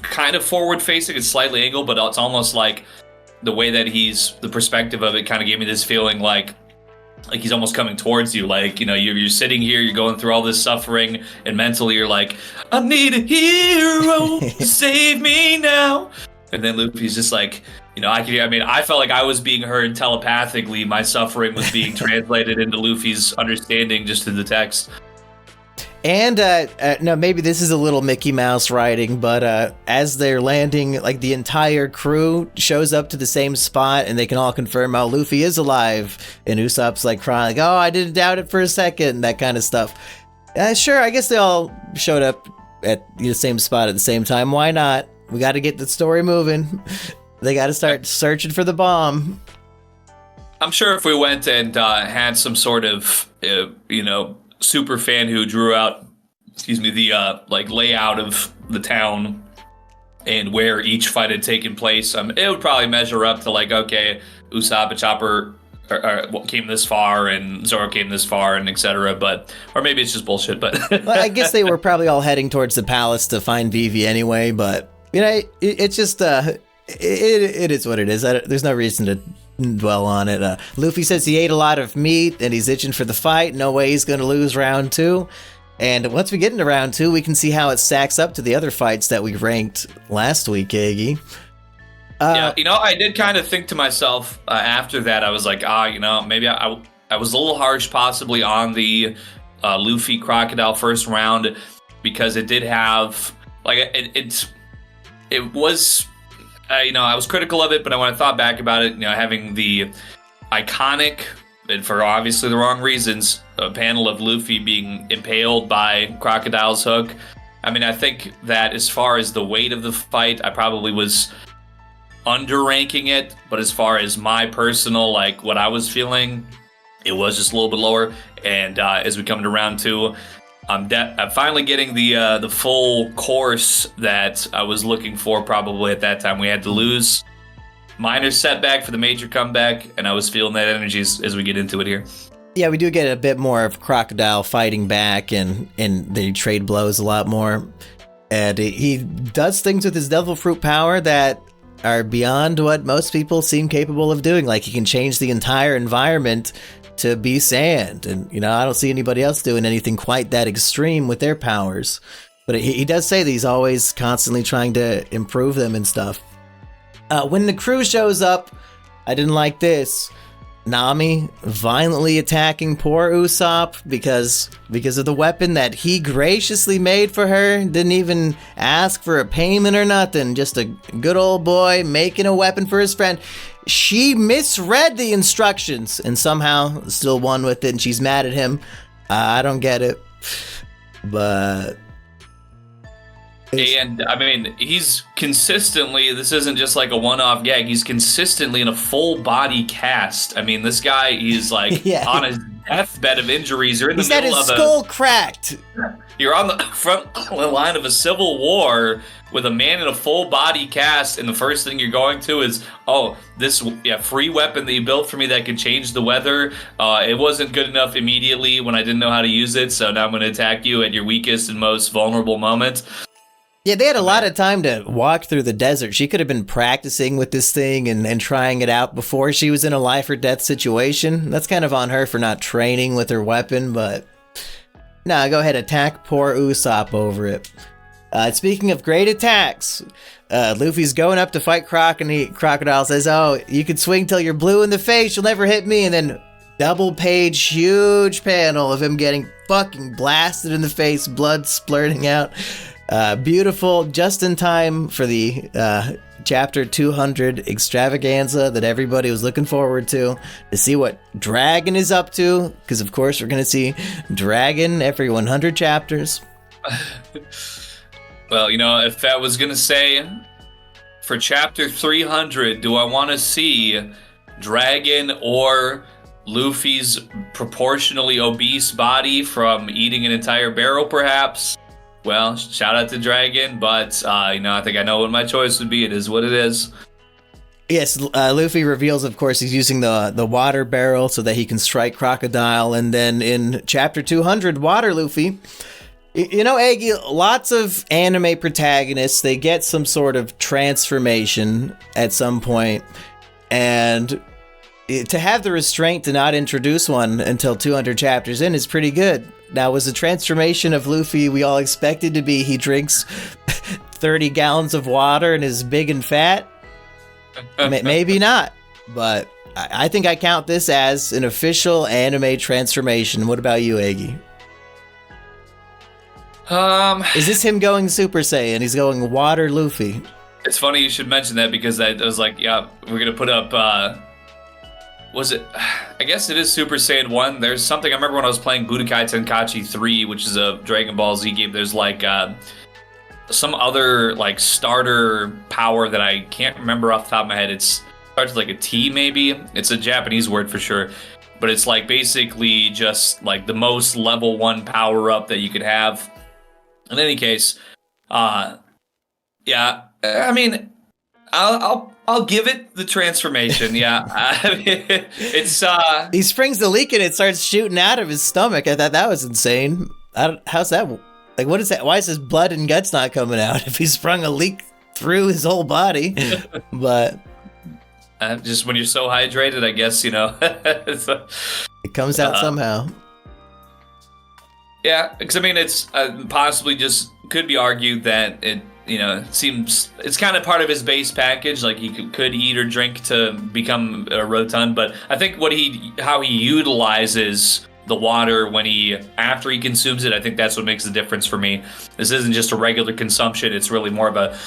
kind of forward facing, it's slightly angled, but it's almost like the way that the perspective of it kind of gave me this feeling like he's almost coming towards you, like, you know, you're sitting here, you're going through all this suffering, and mentally you're like, I need a hero, save me now. And then Luffy's just like, you know, I felt like I was being heard telepathically. My suffering was being translated into Luffy's understanding just through the text. And, no, maybe this is a little Mickey Mouse writing, but as they're landing, like, the entire crew shows up to the same spot, and they can all confirm, oh, Luffy is alive. And Usopp's, like, crying, like, oh, I didn't doubt it for a second, that kind of stuff. Sure, I guess they all showed up at the same spot at the same time. Why not? We got to get the story moving. They got to start searching for the bomb. I'm sure if we went and had some sort of, you know, super fan who drew out, the like layout of the town and where each fight had taken place, it would probably measure up to like, okay, Usopp and Chopper came this far and Zoro came this far and etc. But or maybe it's just bullshit. But well, I guess they were probably all heading towards the palace to find Vivi anyway. But you know, it's just it is what it is. There's no reason to dwell on it. Luffy says he ate a lot of meat and he's itching for the fight. No way he's going to lose round 2. And once we get into round 2, we can see how it stacks up to the other fights that we ranked last week, Eggy. Yeah, you know, I did kind of think to myself after that, I was like, you know, maybe I was a little harsh possibly on the Luffy Crocodile first round because it did have, like, it was... you know, I was critical of it, but when I thought back about it, you know, having the iconic, and for obviously the wrong reasons, a panel of Luffy being impaled by Crocodile's hook. I mean, I think that as far as the weight of the fight, I probably was underranking it, but as far as my personal, like, what I was feeling, it was just a little bit lower. And as we come to round 2, I'm finally getting the full course that I was looking for probably at that time. We had to lose. Minor setback for the major comeback, and I was feeling that energy as we get into it here. Yeah, we do get a bit more of Crocodile fighting back, and they trade blows a lot more. And he does things with his Devil Fruit power that are beyond what most people seem capable of doing. Like, he can change the entire environment to be sand, and you know, I don't see anybody else doing anything quite that extreme with their powers, but he does say that he's always constantly trying to improve them and stuff. When the crew shows up, I didn't like this. Nami violently attacking poor Usopp because of the weapon that he graciously made for her. Didn't even ask for a payment or nothing, just a good old boy making a weapon for his friend. She misread the instructions and somehow still won with it, and she's mad at him. I don't get it. But... And, I mean, he's consistently, this isn't just like a one-off gag, he's consistently in a full-body cast. I mean, this guy, he's like on his deathbed of injuries. You're in the middle of his skull cracked. You're on the front line of a civil war with a man in a full-body cast, and the first thing you're going to is, this free weapon that you built for me that can change the weather. It wasn't good enough immediately when I didn't know how to use it, so now I'm going to attack you at your weakest and most vulnerable moment. Yeah, they had a lot of time to walk through the desert. She could have been practicing with this thing and trying it out before she was in a life or death situation. That's kind of on her for not training with her weapon, but... Nah, go ahead, attack poor Usopp over it. Speaking of great attacks, Luffy's going up to fight Croc, and Crocodile says, you can swing till you're blue in the face, you'll never hit me, and then double-page, huge panel of him getting fucking blasted in the face, blood splurting out. Beautiful, just in time for the chapter 200 extravaganza that everybody was looking forward to see what Dragon is up to, because of course we're going to see Dragon every 100 chapters. Well, if I was gonna say for chapter 300, do I want to see Dragon or Luffy's proportionally obese body from eating an entire barrel, perhaps? Well, shout out to Dragon, but I think I know what my choice would be. It is what it is. Yes, Luffy reveals, of course, he's using the water barrel so that he can strike Crocodile, and then in chapter 200, Water Luffy. Eggy, lots of anime protagonists, they get some sort of transformation at some point, and to have the restraint to not introduce one until 200 chapters in is pretty good. Now, was the transformation of Luffy we all expected to be he drinks 30 gallons of water and is big and fat? Maybe not, but I think I count this as an official anime transformation. What about you, Eggy? Is this him going Super Saiyan? He's going Water Luffy. It's funny you should mention that because I was like, yeah, we're gonna put up. Was it? I guess it is Super Saiyan 1. There's something I remember when I was playing Budokai Tenkaichi 3, which is a Dragon Ball Z game. There's like some other like starter power that I can't remember off the top of my head. It starts with like a T maybe. It's a Japanese word for sure. But it's like basically just like the most level 1 power up that you could have. In any case, yeah, I mean, I'll give it the transformation. Yeah, I mean, it's he springs the leak and it starts shooting out of his stomach. I thought that was insane. How's that? Like, what is that? Why is his blood and guts not coming out if he sprung a leak through his whole body? But just when you're so hydrated, I guess it comes out somehow. Yeah, because I mean, it's possibly just could be argued that it seems it's kind of part of his base package. Like he could eat or drink to become rotund, but I think how he utilizes the water after he consumes it, I think that's what makes the difference for me. This isn't just a regular consumption; it's really more of a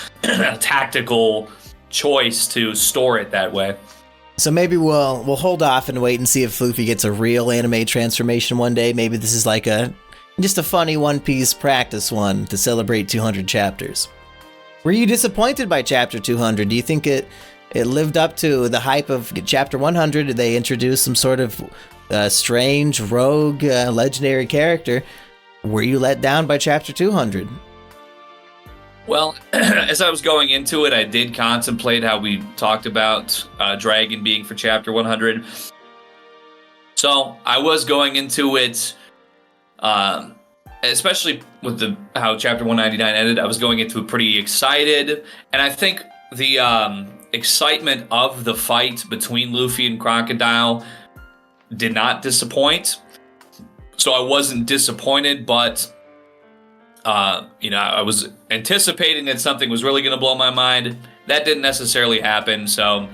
tactical choice to store it that way. So maybe we'll hold off and wait and see if Luffy gets a real anime transformation one day. Maybe this is like just a funny One Piece practice one to celebrate 200 chapters. Were you disappointed by chapter 200? Do you think it lived up to the hype of chapter 100? Did they introduce some sort of strange rogue legendary character? Were you let down by chapter 200? Well, as I was going into it, I did contemplate how we talked about Dragon being for chapter 100. So I was going into it, especially with how chapter 199 ended, I was going into it pretty excited. And I think the excitement of the fight between Luffy and Crocodile did not disappoint. So I wasn't disappointed, but I was anticipating that something was really going to blow my mind. That didn't necessarily happen, so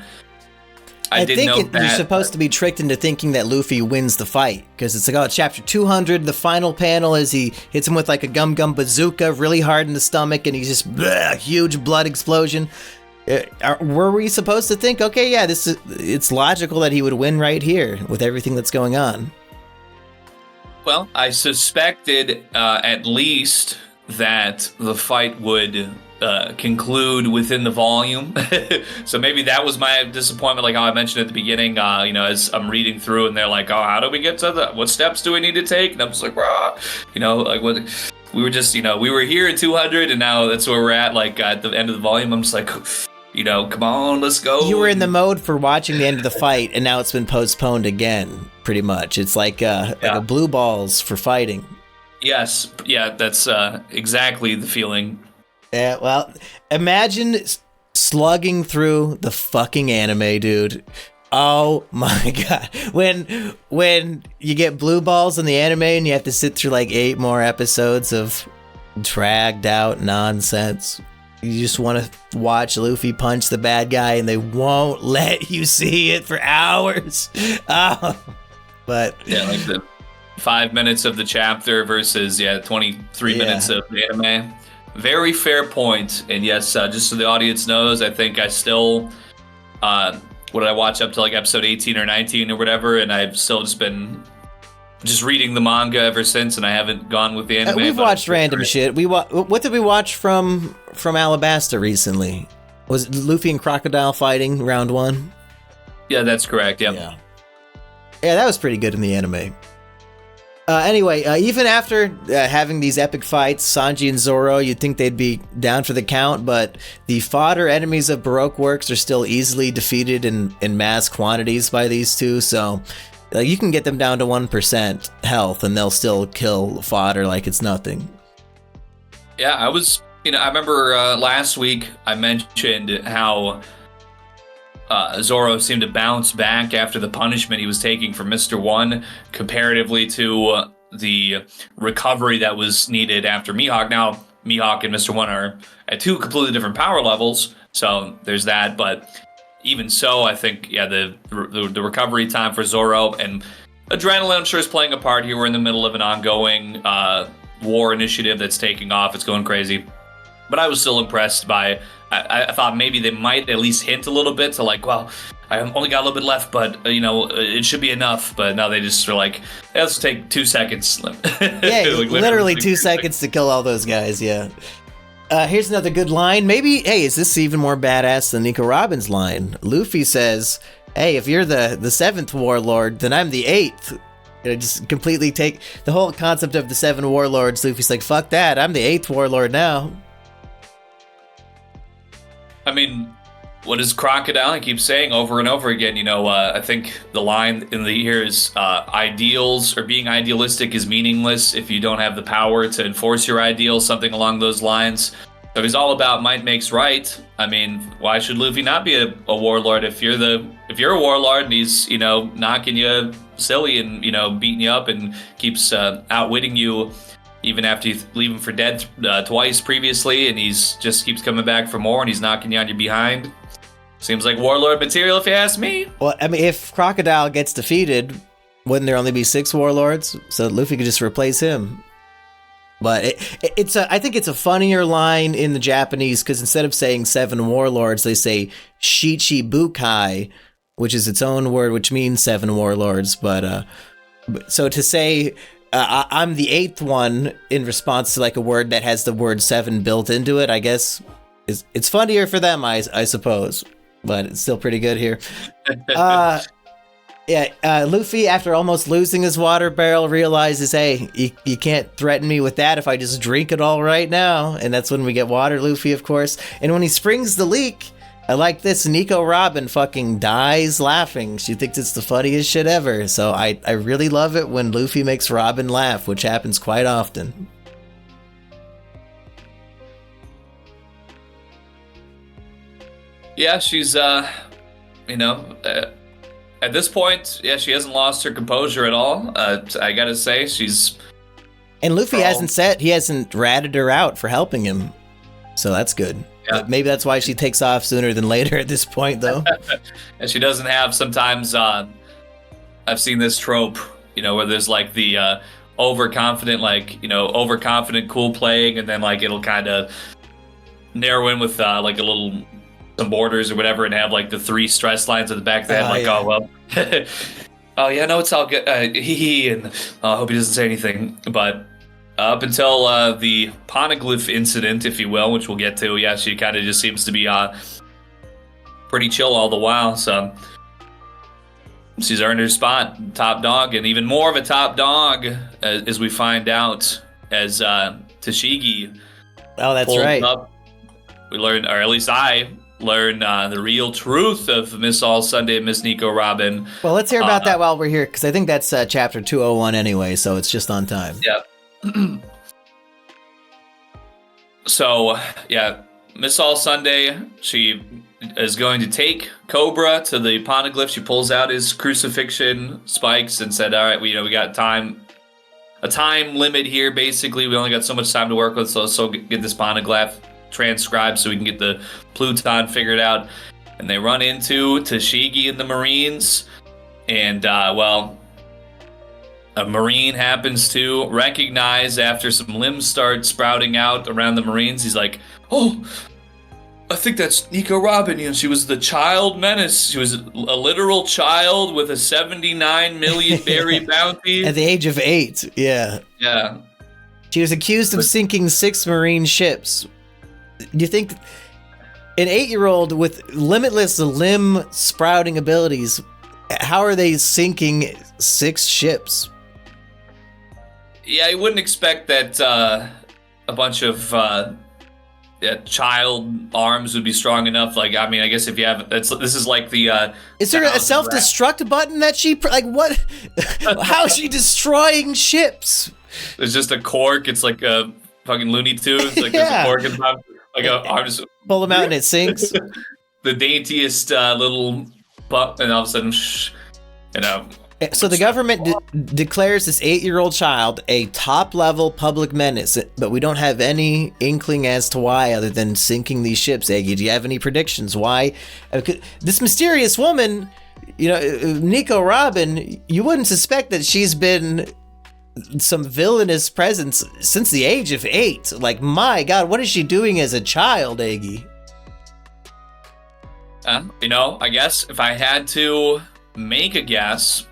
I did note that. You're supposed to be tricked into thinking that Luffy wins the fight, because it's like, it's chapter 200, the final panel is he hits him with like a gum bazooka really hard in the stomach, and he's just huge blood explosion. Were we supposed to think, okay, yeah, it's logical that he would win right here with everything that's going on? Well, I suspected at least that the fight would conclude within the volume. So maybe that was my disappointment, like how I mentioned at the beginning, as I'm reading through and they're like, oh, how do we get to what steps do we need to take? And I'm just like, what we were just, we were here at 200 and now that's where we're at, like at the end of the volume. I'm just like, come on, let's go. You were in the mode for watching the end of the fight, and now it's been postponed again, pretty much. It's like a blue balls for fighting. Yes, yeah, that's exactly the feeling. Yeah, well, imagine slugging through the fucking anime, dude. Oh my god. When you get blue balls in the anime and you have to sit through like 8 more episodes of dragged out nonsense. You just want to watch Luffy punch the bad guy and they won't let you see it for hours. But yeah, like the 5 minutes of the chapter versus 23 minutes of the anime. Very fair point. And yes, just so the audience knows, I think I still what did I watch up to like episode 18 or 19 or whatever, and I've still just been just reading the manga ever since, and I haven't gone with the anime. We've watched random shit. What did we watch from Alabasta recently? Was it Luffy and Crocodile fighting round 1? Yeah, that's correct. Yep. Yeah, that was pretty good in the anime. Anyway, even after having these epic fights, Sanji and Zoro, you'd think they'd be down for the count, but the fodder enemies of Baroque Works are still easily defeated in mass quantities by these two, so you can get them down to 1% health and they'll still kill fodder like it's nothing. Yeah, I remember last week I mentioned how Zoro seemed to bounce back after the punishment he was taking from Mr. One, comparatively to the recovery that was needed after Mihawk. Now, Mihawk and Mr. One are at 2 completely different power levels, so there's that. But even so, I think, the recovery time for Zoro and adrenaline, I'm sure, is playing a part here. We're in the middle of an ongoing war initiative that's taking off. It's going crazy. But I was still impressed by... I thought maybe they might at least hint a little bit to well, I only got a little bit left, but it should be enough. But now they just are like, hey, let's take 2 seconds. Yeah, literally 2 seconds to kill all those guys. Yeah. Here's another good line. Maybe, hey, is this even more badass than Nico Robin's line? Luffy says, "Hey, if you're the 7th warlord, then I'm the 8th." Just completely take the whole concept of the 7 warlords. Luffy's like, "Fuck that! I'm the 8th warlord now." I mean, what is Crocodile? I keep saying over and over again, I think the line in the here is ideals or being idealistic is meaningless if you don't have the power to enforce your ideals, something along those lines. So he's all about might makes right. I mean, why should Luffy not be a warlord if you're a warlord and he's, knocking you silly and, beating you up and keeps outwitting you even after you leave him for dead twice previously, and he's just keeps coming back for more, and he's knocking you on your behind. Seems like warlord material, if you ask me. Well, I mean, if Crocodile gets defeated, wouldn't there only be 6 warlords? So Luffy could just replace him. But I think it's a funnier line in the Japanese, because instead of saying 7 warlords, they say Shichibukai, which is its own word, which means 7 warlords. But so to say... I'm the 8th one in response to a word that has the word 7 built into it, I guess. It's funnier for them, I suppose. But it's still pretty good here. Luffy, after almost losing his water barrel, realizes, hey, you can't threaten me with that if I just drink it all right now. And that's when we get Water Luffy, of course. And when he springs the leak... I like this. Nico Robin fucking dies laughing. She thinks it's the funniest shit ever. So I really love it when Luffy makes Robin laugh, which happens quite often. Yeah, she's, at this point, she hasn't lost her composure at all. I gotta say, she's... And Luffy hasn't ratted her out for helping him. So that's good. Yeah. But maybe that's why she takes off sooner than later at this point, though. And she doesn't have sometimes, I've seen this trope, where there's the overconfident cool playing, and then it'll kind of narrow in with some borders or whatever, and have the 3 stress lines at the back of the head, oh, well. Oh, yeah, no, it's all good. And I hope he doesn't say anything. But up until the poneglyph incident, if you will, which we'll get to, she kind of just seems to be pretty chill all the while. So she's earned her spot, top dog, and even more of a top dog, as we find out as Tashigi. Oh, that's right. Up. We learn, or at least I learn the real truth of Miss All Sunday and Miss Nico Robin. Well, let's hear about that while we're here, because I think that's chapter 201 anyway, so it's just on time. Yeah. So, Miss All Sunday, she is going to take Cobra to the poneglyph. She pulls out his crucifixion spikes and said, all right, we got a time limit here, basically. We only got so much time to work with, so get this poneglyph transcribed so we can get the Pluton figured out. And they run into Tashigi and the Marines, and, a Marine happens to recognize after some limbs start sprouting out around the Marines. He's like, oh, I think that's Nico Robin. You know, she was the child menace. She was a literal child with a 79 million berry bounty. At the age of 8, yeah. Yeah. She was accused of sinking 6 Marine ships. Do you think an 8-year-old with limitless limb sprouting abilities, how are they sinking 6 ships? Yeah, I wouldn't expect that a bunch of child arms would be strong enough. Like, I mean, I guess if you have, this is like the. Is there a self-destruct button that she like? What? How is she destroying ships? There's just a cork. It's like a fucking Looney Tunes. Like there's a cork in the top, like a arm just pull them out and it sinks. The daintiest little butt, and all of a sudden, you know. So the government declares this 8-year-old child a top-level public menace, but we don't have any inkling as to why, other than sinking these ships. Eggy, do you have any predictions? Why? This mysterious woman, you know, Nico Robin, you wouldn't suspect that she's been some villainous presence since the age of 8. Like, my God, what is she doing as a child, Eggy? You know, I guess if I had to make a guess,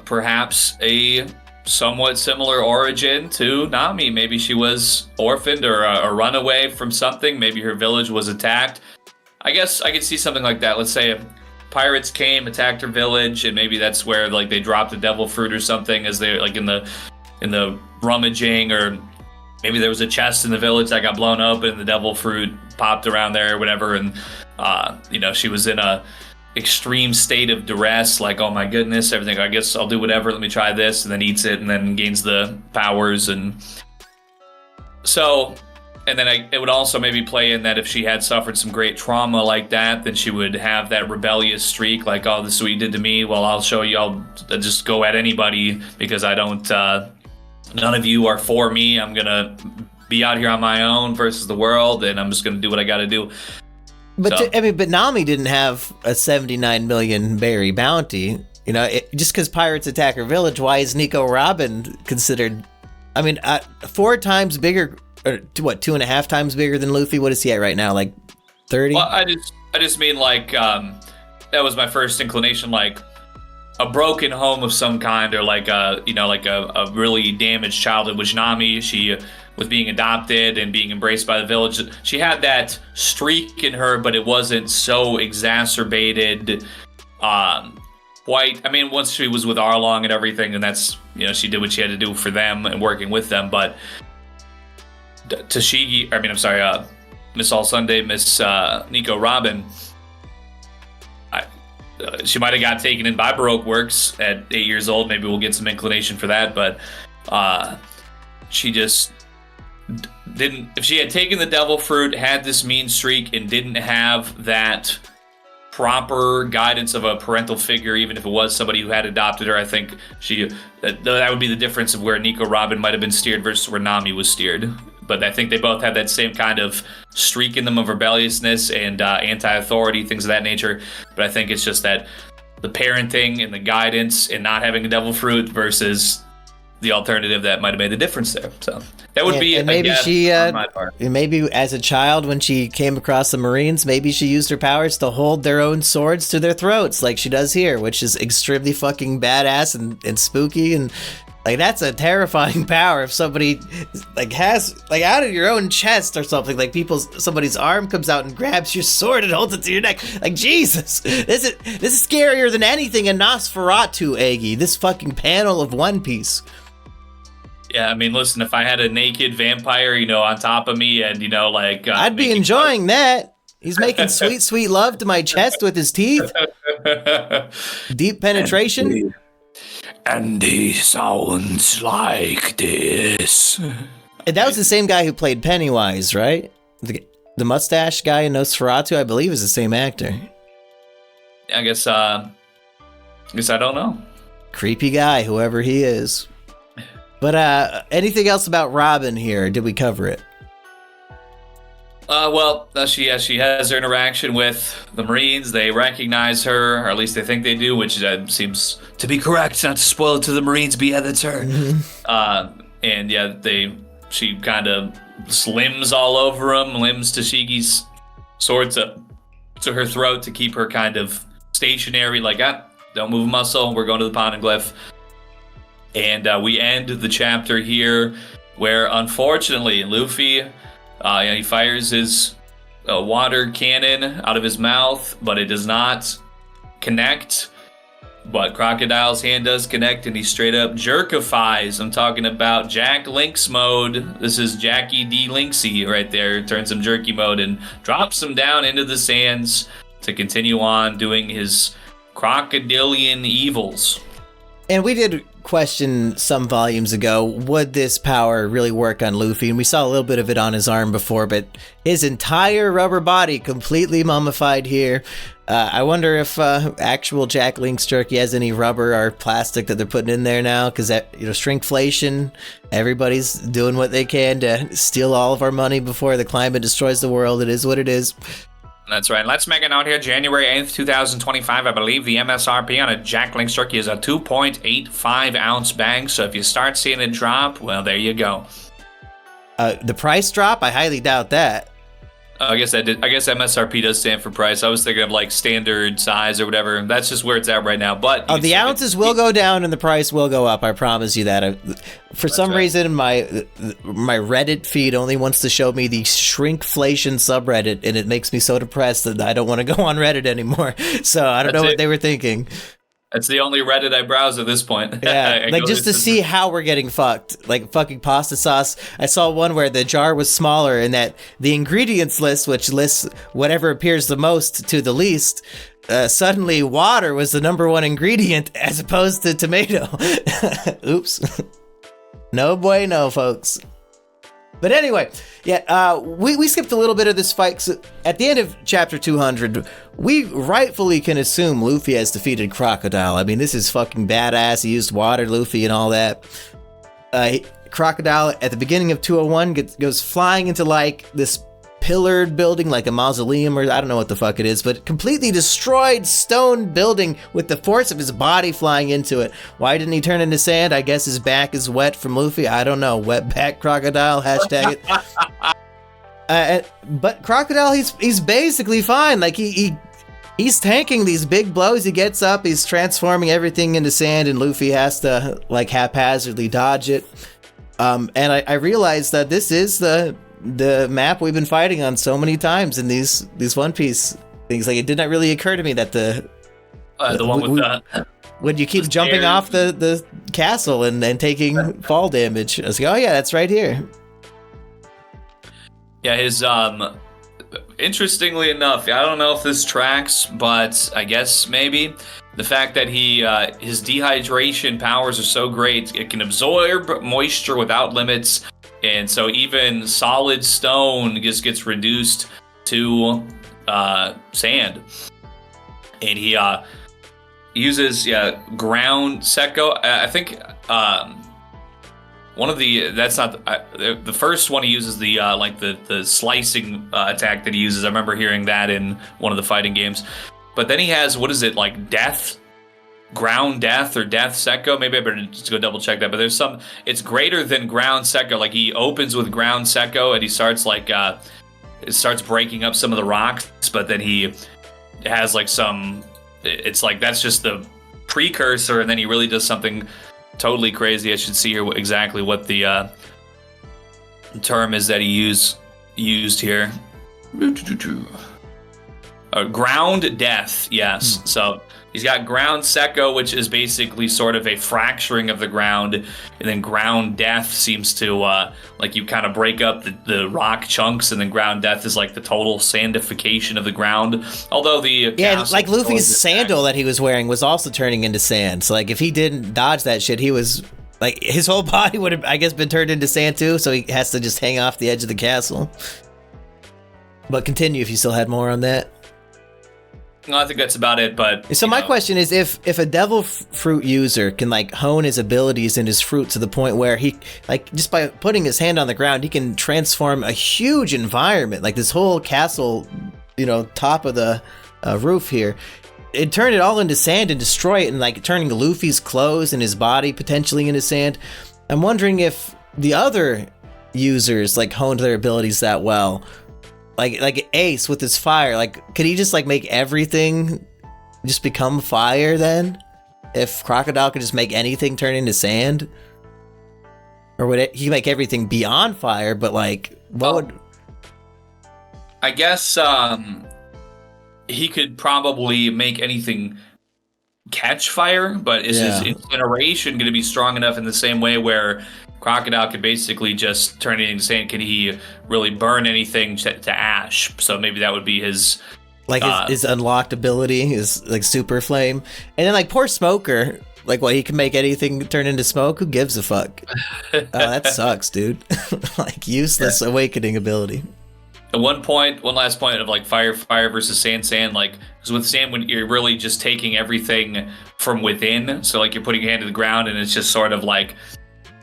perhaps a somewhat similar origin to Nami. Maybe she was orphaned or a runaway from something. Maybe her village was attacked. I guess I could see something like that. Let's say pirates came, attacked her village, and maybe that's where like they dropped the devil fruit or something as they like in the rummaging, or maybe there was a chest in the village that got blown open and the devil fruit popped around there or whatever, and you know, she was in a extreme state of duress, like, oh my goodness, everything, I guess I'll do whatever, let me try this, and then eats it and then gains the powers. And so, and then it would also maybe play in that if she had suffered some great trauma like that, then she would have that rebellious streak, like, oh, this is what you did to me, well, I'll show you, I'll just go at anybody because I don't, none of you are for me, I'm gonna be out here on my own versus the world, and I'm just gonna do what I gotta do. But So. but Nami didn't have a 79 million berry bounty. You know, just because pirates attack her village, why is Nico Robin considered? I mean, 4 times bigger, or what? 2.5 times bigger than Luffy. What is he at right now? Like 30? Well, I just mean like that was my first inclination, like a broken home of some kind, or like a really damaged childhood. Which Nami, she was being adopted and being embraced by the village. She had that streak in her, but it wasn't so exacerbated. Quite. I mean, once she was with Arlong and everything, and that's, you know, she did what she had to do for them and working with them. But Miss All Sunday, Miss Nico Robin, she might have got taken in by Baroque Works at 8 years old. Maybe we'll get some inclination for that. But she just didn't. If she had taken the devil fruit, had this mean streak, and didn't have that proper guidance of a parental figure, even if it was somebody who had adopted her, I think that would be the difference of where Nico Robin might have been steered versus where Nami was steered. But I think they both have that same kind of streak in them of rebelliousness and anti-authority, things of that nature. But I think it's just that the parenting and the guidance and not having a devil fruit versus the alternative that might have made the difference there. So that would be, and maybe a guess she, on my part. Maybe as a child when she came across the Marines, maybe she used her powers to hold their own swords to their throats, like she does here, which is extremely fucking badass and spooky, and like that's a terrifying power. If somebody like has like out of your own chest or something, like somebody's arm comes out and grabs your sword and holds it to your neck, like Jesus, this is scarier than anything in Nosferatu, Eggy. This fucking panel of One Piece. Yeah, I mean, listen, if I had a naked vampire, you know, on top of me, and, you know, like... I'd be enjoying that. He's making sweet, sweet love to my chest with his teeth. Deep penetration. And he sounds like this. And that was the same guy who played Pennywise, right? The mustache guy in Nosferatu, I believe, is the same actor. I guess I don't know. Creepy guy, whoever he is. But anything else about Robin here? Did we cover it? Well, she has her interaction with the Marines. They recognize her, or at least they think they do, which seems to be correct. Not to spoil it to the Marines, but yeah, that's her. And yeah, she kind of just limbs all over him, limbs to Shigi's sword to her throat to keep her kind of stationary, like, don't move a muscle, we're going to the poneglyph. And we end the chapter here where, unfortunately, Luffy, he fires his water cannon out of his mouth, but it does not connect. But Crocodile's hand does connect, and he straight up jerkifies. I'm talking about Jack Lynx mode. This is Jackie D. Lynxy right there. Turns him jerky mode and drops him down into the sands to continue on doing his crocodilian evils. And we did question some volumes ago, would this power really work on Luffy? And we saw a little bit of it on his arm before, but his entire rubber body completely mummified here. I wonder if actual Jack Link's jerky has any rubber or plastic that they're putting in there now, because shrinkflation, everybody's doing what they can to steal all of our money before the climate destroys the world. It is what it is. That's right. Let's make a note here. January 8th, 2025, I believe the MSRP on a Jack Link's jerky is a 2.85 ounce bag. So if you start seeing it drop, well, there you go. The price drop? I highly doubt that. I guess MSRP does stand for price. I was thinking of like standard size or whatever. That's just where it's at right now. But the ounces will go down and the price will go up. I promise you that. For some reason, my Reddit feed only wants to show me the shrinkflation subreddit, and it makes me so depressed that I don't want to go on Reddit anymore. So I don't know what they were thinking. That's the only Reddit I browse at this point. Yeah, like just to see how we're getting fucked. Like fucking pasta sauce. I saw one where the jar was smaller and that the ingredients list, which lists whatever appears the most to the least, suddenly water was the number one ingredient as opposed to tomato. Oops. No bueno, folks. But anyway, yeah, we skipped a little bit of this fight. So at the end of chapter 200, we rightfully can assume Luffy has defeated Crocodile. I mean, this is fucking badass. He used water, Luffy, and all that. Crocodile, at the beginning of 201, goes flying into, like, this pillared building, like a mausoleum, or I don't know what the fuck it is, but completely destroyed stone building with the force of his body flying into it. Why didn't he turn into sand? I guess his back is wet from Luffy. I don't know. Wet back Crocodile, hashtag it. But Crocodile, he's basically fine. Like he's tanking these big blows. He gets up, he's transforming everything into sand, and Luffy has to like haphazardly dodge it. And I realized that this is the map we've been fighting on so many times in these One Piece things. Like, it did not really occur to me that the one with when you keep jumping off the castle and taking fall damage. I was like, oh yeah, that's right here. Yeah, his interestingly enough, I don't know if this tracks, but I guess maybe the fact that his dehydration powers are so great, it can absorb moisture without limits. And so even solid stone just gets reduced to sand. And he uses ground secco. I think one of the first one he uses the slicing attack that he uses. I remember hearing that in one of the fighting games. But then he has, what is it, like ground death or death secco? Maybe I better just go double check that. But there's it's greater than ground secco. Like, he opens with ground secco and he starts it starts breaking up some of the rocks, but then he has it's like that's just the precursor, and then he really does something totally crazy. I should see here exactly what the term is that he used here. Ground death, yes. So he's got ground secco, which is basically sort of a fracturing of the ground, and then ground death seems to like you kind of break up the rock chunks, and then ground death is like the total sandification of the ground. Although like Luffy's sandal that he was wearing was also turning into sand. So like if he didn't dodge that shit, he was like his whole body would have, I guess, been turned into sand too. So he has to just hang off the edge of the castle. But continue if you still had more on that. No, I think that's about it. But so my question is, if a devil fruit user can like hone his abilities in his fruit to the point where he like just by putting his hand on the ground, he can transform a huge environment, like this whole castle, top of the roof here, and turn it all into sand and destroy it, and like turning Luffy's clothes and his body potentially into sand. I'm wondering if the other users like honed their abilities that well. Like Ace with his fire, like could he just like make everything just become fire then? If Crocodile could just make anything turn into sand? Or would he make everything beyond fire, but like what would... I guess he could probably make anything catch fire, but is his incineration going to be strong enough in the same way where Crocodile could basically just turn it into sand? Can he really burn anything to ash? So maybe that would be his... Like his unlocked ability is like super flame. And then like poor Smoker, like what, he can make anything turn into smoke? Who gives a fuck? Oh, that sucks, dude. Like useless awakening ability. At one last point of like fire versus sand, like, because with sand, when you're really just taking everything from within, so like you're putting your hand to the ground and it's just sort of like,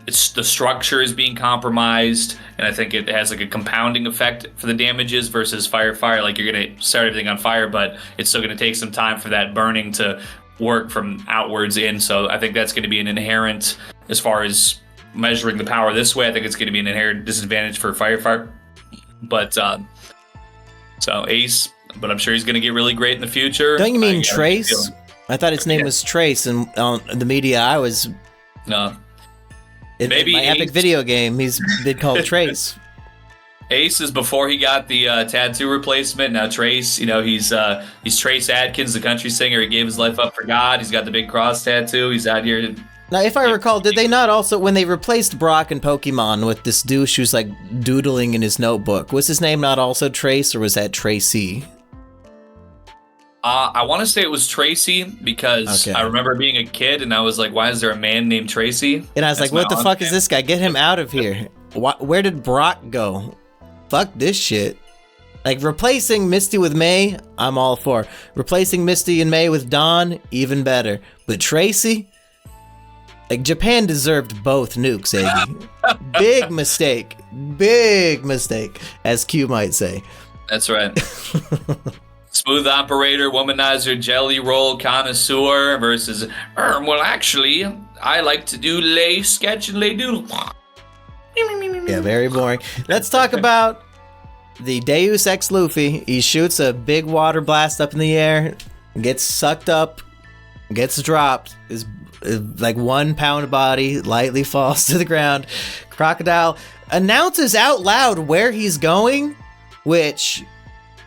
it's the structure is being compromised, and I think it has like a compounding effect for the damages versus fire. Like you're gonna start everything on fire, but it's still gonna take some time for that burning to work from outwards in. So I think that's gonna be an inherent, as far as measuring the power this way, I think it's gonna be an inherent disadvantage for fire. But so Ace, but I'm sure he's gonna get really great in the future. Don't you mean Trace? I thought his name was Trace, and on the media I was... No. Maybe my Epic video game, he's been called Trace. Ace is before he got the tattoo replacement. Now Trace, he's Trace Adkins, the country singer. He gave his life up for God. He's got the big cross tattoo. He's out here. Now, if I recall, did they not also, when they replaced Brock in Pokemon with this douche who's like doodling in his notebook, was his name not also Trace, or was that Tracy? I want to say it was Tracy, because I remember being a kid and I was like, why is there a man named Tracy? And I was like, what the fuck is this guy? Get him out of here. Where did Brock go? Fuck this shit. Like, replacing Misty with May, I'm all for. Replacing Misty and May with Dawn, even better. But Tracy? Like, Japan deserved both nukes, Eggy. Big mistake. Big mistake, as Q might say. That's right. Smooth operator, womanizer, jelly roll connoisseur versus well, actually, I like to do lay sketch and lay doodle. Yeah, very boring. Let's talk about the Deus Ex Luffy. He shoots a big water blast up in the air, gets sucked up, gets dropped. His like 1 pound body lightly falls to the ground. Crocodile announces out loud where he's going, which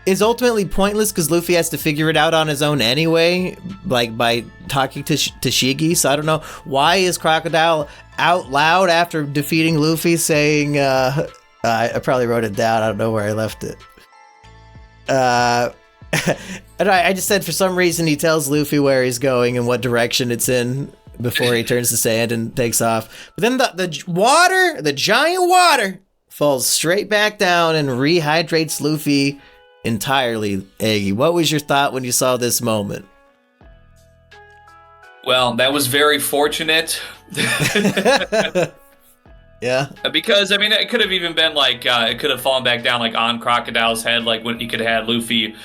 is ultimately pointless because Luffy has to figure it out on his own anyway, like by talking to Shiggy. So I don't know, why is Crocodile out loud after defeating Luffy saying, I probably wrote it down, I don't know where I left it. And I just said for some reason he tells Luffy where he's going and what direction it's in before he turns to sand and takes off. But then the giant water falls straight back down and rehydrates Luffy entirely. Eggy, what was your thought when you saw this moment? Well, that was very fortunate. Yeah. Because, I mean, it could have even been like, it could have fallen back down like on Crocodile's head, like when he could have had Luffy,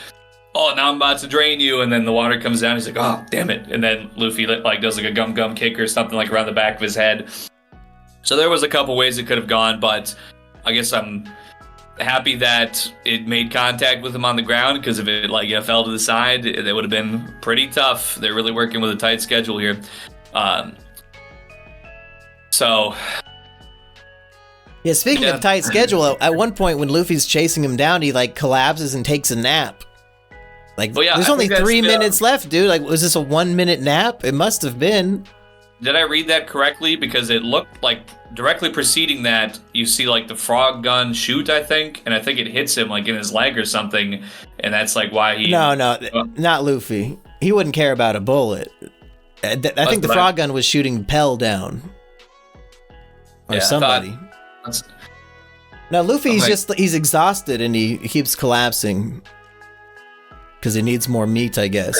oh, now I'm about to drain you, and then the water comes down, he's like, oh, damn it. And then Luffy like does like a gum kick or something like around the back of his head. So there was a couple ways it could have gone, but I guess I'm happy that it made contact with him on the ground, because if it like fell to the side, it would have been pretty tough. They're really working with a tight schedule here. Yeah, speaking of tight schedule, at one point when Luffy's chasing him down, he like collapses and takes a nap. Like, there's only 3 minutes left, dude. Like, was this a 1 minute nap? It must have been. Did I read that correctly? Because it looked like directly preceding that, you see like the frog gun shoot, I think, and I think it hits him like in his leg or something, and that's like why he... No, not Luffy. He wouldn't care about a bullet. I think the frog gun was shooting Pell down. Or somebody. No, Luffy's he's exhausted and he keeps collapsing. Because he needs more meat, I guess.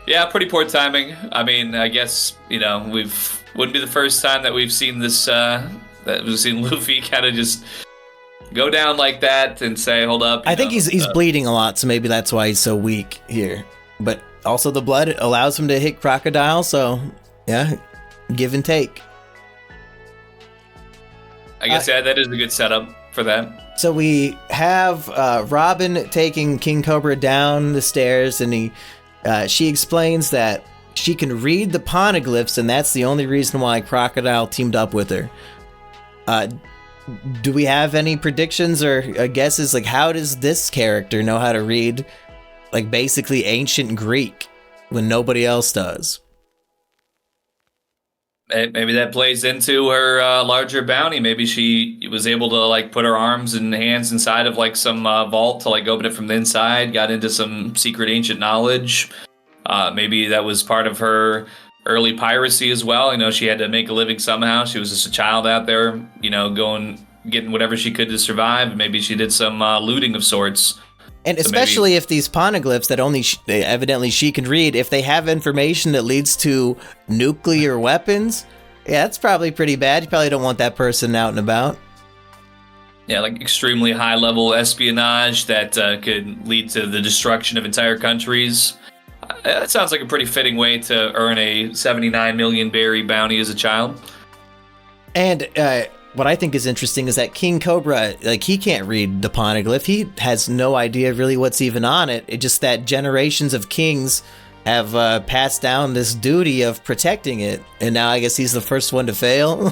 Yeah, pretty poor timing. I mean, I guess, wouldn't be the first time that we've seen this, that we've seen Luffy kind of just go down like that and say, hold up. I think he's bleeding a lot, so maybe that's why he's so weak here. But also the blood allows him to hit Crocodile, so yeah, give and take. I guess that is a good setup for that. So we have Robin taking King Cobra down the stairs, and she explains that she can read the poneglyphs, and that's the only reason why Crocodile teamed up with her. Do we have any predictions or guesses? Like, how does this character know how to read, like, basically ancient Greek when nobody else does? Maybe that plays into her larger bounty. Maybe she was able to like put her arms and hands inside of like some vault to like open it from the inside. Got into some secret ancient knowledge. Maybe that was part of her early piracy as well. You know, she had to make a living somehow. She was just a child out there, you know, getting whatever she could to survive. Maybe she did some looting of sorts. And especially if these poneglyphs that only evidently she can read, if they have information that leads to nuclear weapons, yeah, that's probably pretty bad. You probably don't want that person out and about. Yeah, like extremely high-level espionage that could lead to the destruction of entire countries. That sounds like a pretty fitting way to earn a 79 million berry bounty as a child. And what I think is interesting is that King Cobra, like, he can't read the poneglyph. He has no idea really what's even on it. It's just that generations of kings have passed down this duty of protecting it. And now I guess he's the first one to fail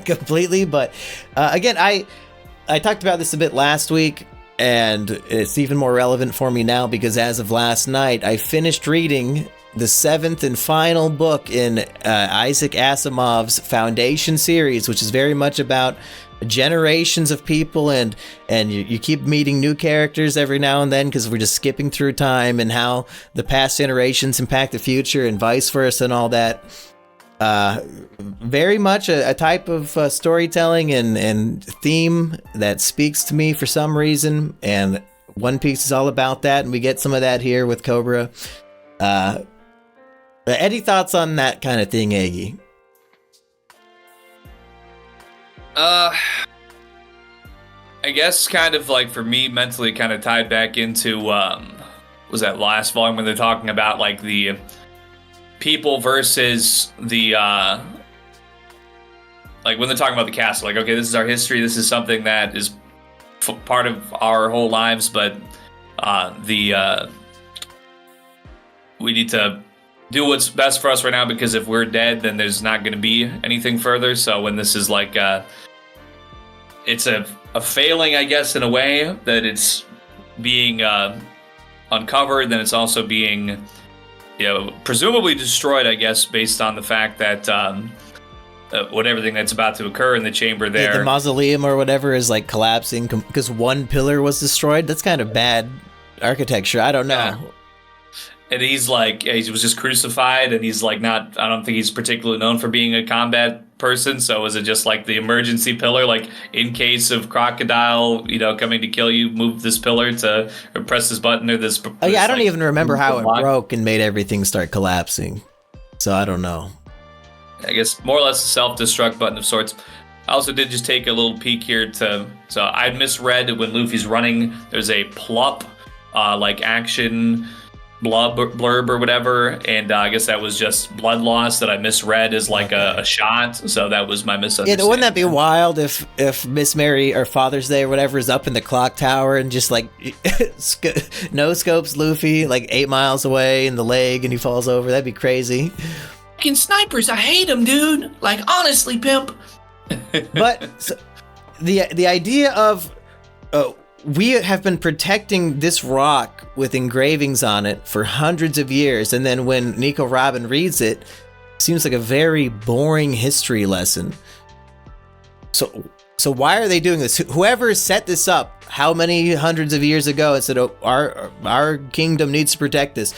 completely. But again, I talked about this a bit last week, and it's even more relevant for me now because as of last night, I finished reading the 7th and final book in Isaac Asimov's Foundation series, which is very much about generations of people, and you keep meeting new characters every now and then because we're just skipping through time, and how the past generations impact the future and vice versa and all that. Very much a type of storytelling and theme that speaks to me for some reason, and One Piece is all about that, and we get some of that here with Cobra. Any thoughts on that kind of thing, Eggy? I guess kind of like for me mentally kind of tied back into was that last volume when they're talking about like the people versus the like when they're talking about the castle, like, okay, this is our history, this is something that is part of our whole lives, but we need to do what's best for us right now, because if we're dead, then there's not going to be anything further. So when this is like it's a failing, I guess, in a way that it's being uncovered, then it's also being, you know, presumably destroyed, I guess, based on the fact that everything that's about to occur in the chamber there. Yeah, the mausoleum or whatever is like collapsing because one pillar was destroyed. That's kind of bad architecture. I don't know. Yeah. And he's like, he was just crucified, and he's like I don't think he's particularly known for being a combat person. So is it just like the emergency pillar, like in case of Crocodile, you know, coming to kill you, move this pillar to, or press this button or this. Oh yeah, I don't like, even remember how it broke and made everything start collapsing. So I don't know. I guess more or less a self-destruct button of sorts. I also did just take a little peek here so I misread when Luffy's running. There's a plop, like action blurb or whatever, and I guess that was just blood loss that I misread as like a shot, so that was my misunderstanding. Yeah, wouldn't that be wild if Miss Mary or Father's Day or whatever is up in the clock tower and just like no scopes Luffy like 8 miles away in the leg and he falls over? That'd be crazy. Fucking snipers, I hate them, dude. Like, honestly, pimp. But so, the idea of we have been protecting this rock with engravings on it for hundreds of years, and then when Nico Robin reads it, seems like a very boring history lesson. So why are they doing this? Whoever set this up, how many hundreds of years ago, and said, "Oh, our kingdom needs to protect this."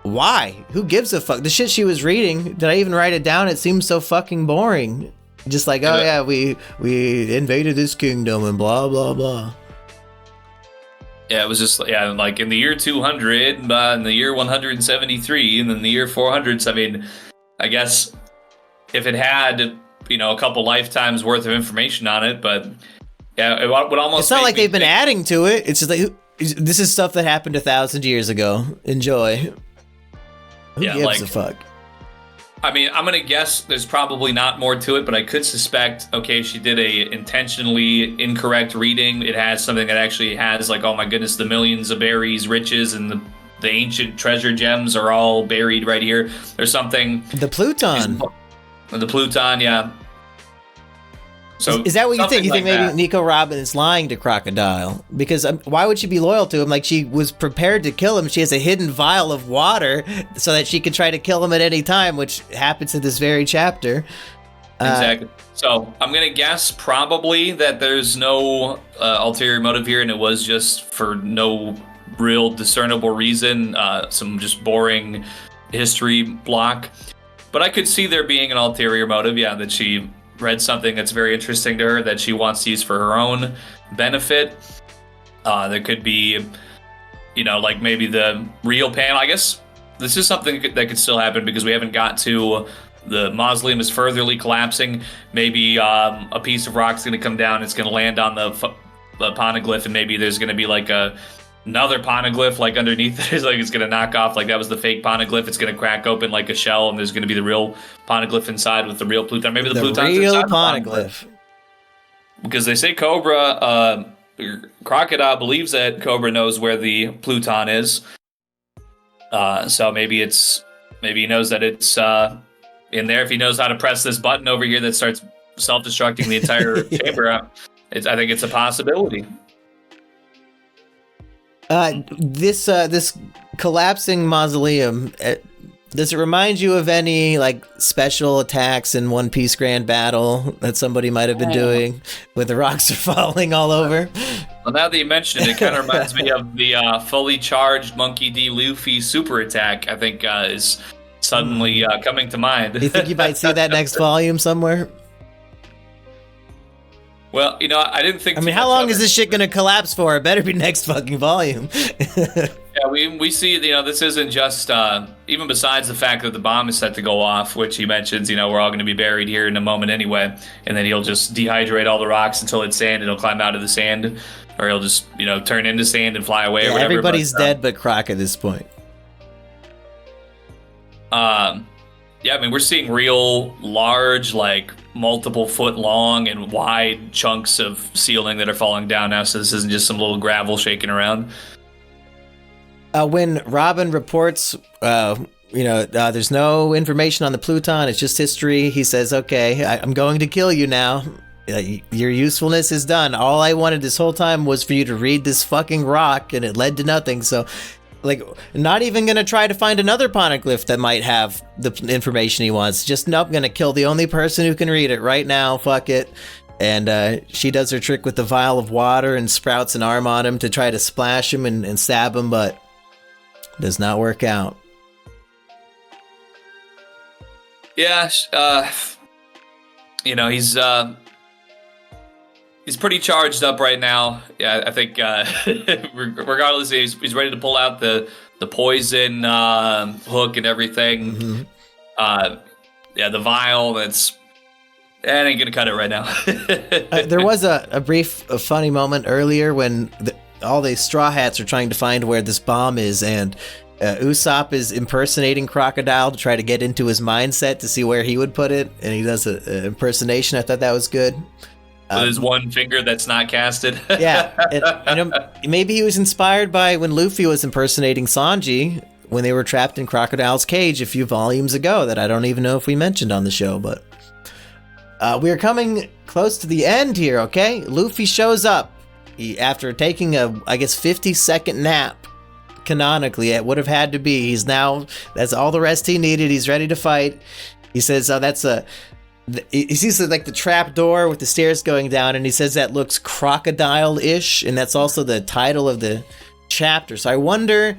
Why? Who gives a fuck? The shit she was reading, did I even write it down? It seems so fucking boring. Just like, oh yeah, we invaded this kingdom and blah blah blah. Yeah, it was just, yeah, like in the year 200, in the year 173, and then the year 400. I mean, I guess if it had, you know, a couple lifetimes worth of information on it, but yeah, it would almost. It's not like they've been adding to it. It's just like, this is stuff that happened 1,000 years ago. Enjoy. Who gives a fuck? I mean, I'm gonna guess there's probably not more to it, but I could suspect, okay, she did a intentionally incorrect reading. It has something that actually has, like, oh my goodness, the millions of berries, riches, and the ancient treasure gems are all buried right here. There's something. The Pluton. The Pluton, yeah. So is that what you think? You think like maybe that. Nico Robin is lying to Crocodile? Because why would she be loyal to him? Like, she was prepared to kill him. She has a hidden vial of water so that she could try to kill him at any time, which happens in this very chapter. Exactly. So I'm going to guess probably that there's no ulterior motive here, and it was just for no real discernible reason, some just boring history block. But I could see there being an ulterior motive, yeah, that she read something that's very interesting to her that she wants to use for her own benefit. There could be, like maybe the real panel. I guess this is something that could still happen because we haven't got to the mausoleum is furtherly collapsing. Maybe a piece of rock's going to come down. It's going to land on the poneglyph, and maybe there's going to be like another poneglyph like underneath it. Like it's going to knock off, like that was the fake poneglyph. It's going to crack open like a shell, and there's going to be the real poneglyph inside with the real Pluton. Maybe the Pluton's real inside poneglyph. Because they say Crocodile believes that Cobra knows where the Pluton is. So maybe he knows that it's in there. If he knows how to press this button over here that starts self-destructing the entire chamber, I think it's a possibility. This collapsing mausoleum, does it remind you of any like special attacks in One Piece Grand Battle that somebody might have been doing when the rocks are falling all over? Well, now that you mentioned it, it kind of reminds me of the fully charged Mumkey D. Luffy super attack. I think is suddenly coming to mind. Do you think you might see that next volume somewhere? Well, I didn't think. I mean, how long is this shit gonna collapse for? It better be next fucking volume. Yeah, we see, this isn't just, even besides the fact that the bomb is set to go off, which he mentions, we're all going to be buried here in a moment anyway, and then he'll just dehydrate all the rocks until it's sand, and he'll climb out of the sand, or he'll just, turn into sand and fly away or whatever. Everybody's dead but Croc at this point. Yeah, I mean, we're seeing real large, like, multiple foot long and wide chunks of ceiling that are falling down now, so this isn't just some little gravel shaking around. When Robin reports, there's no information on the Pluton, it's just history, he says, okay, I'm going to kill you now. Your usefulness is done. All I wanted this whole time was for you to read this fucking rock, and it led to nothing, so... Like, not even gonna try to find another poneglyph that might have the information he wants. Just, nope, gonna kill the only person who can read it right now, fuck it. And she does her trick with the vial of water and sprouts an arm on him to try to splash him and stab him, but does not work out. Yeah, he's pretty charged up right now. Yeah, I think regardless, he's ready to pull out the poison hook and everything. Mm-hmm. The vial, that ain't gonna cut it right now. There was a brief, funny moment earlier when all the Straw Hats are trying to find where this bomb is, and Usopp is impersonating Crocodile to try to get into his mindset to see where he would put it, and he does an impersonation. I thought that was good. With his one finger that's not casted. Yeah, maybe he was inspired by when Luffy was impersonating Sanji when they were trapped in Crocodile's cage a few volumes ago that I don't even know if we mentioned on the show, but we are coming close to the end here, okay? Luffy shows up after taking a, 50-second nap. Canonically, it would have had to be. That's all the rest he needed. He's ready to fight. He says, he sees the trap door with the stairs going down, and he says that looks crocodile-ish, and that's also the title of the chapter. So I wonder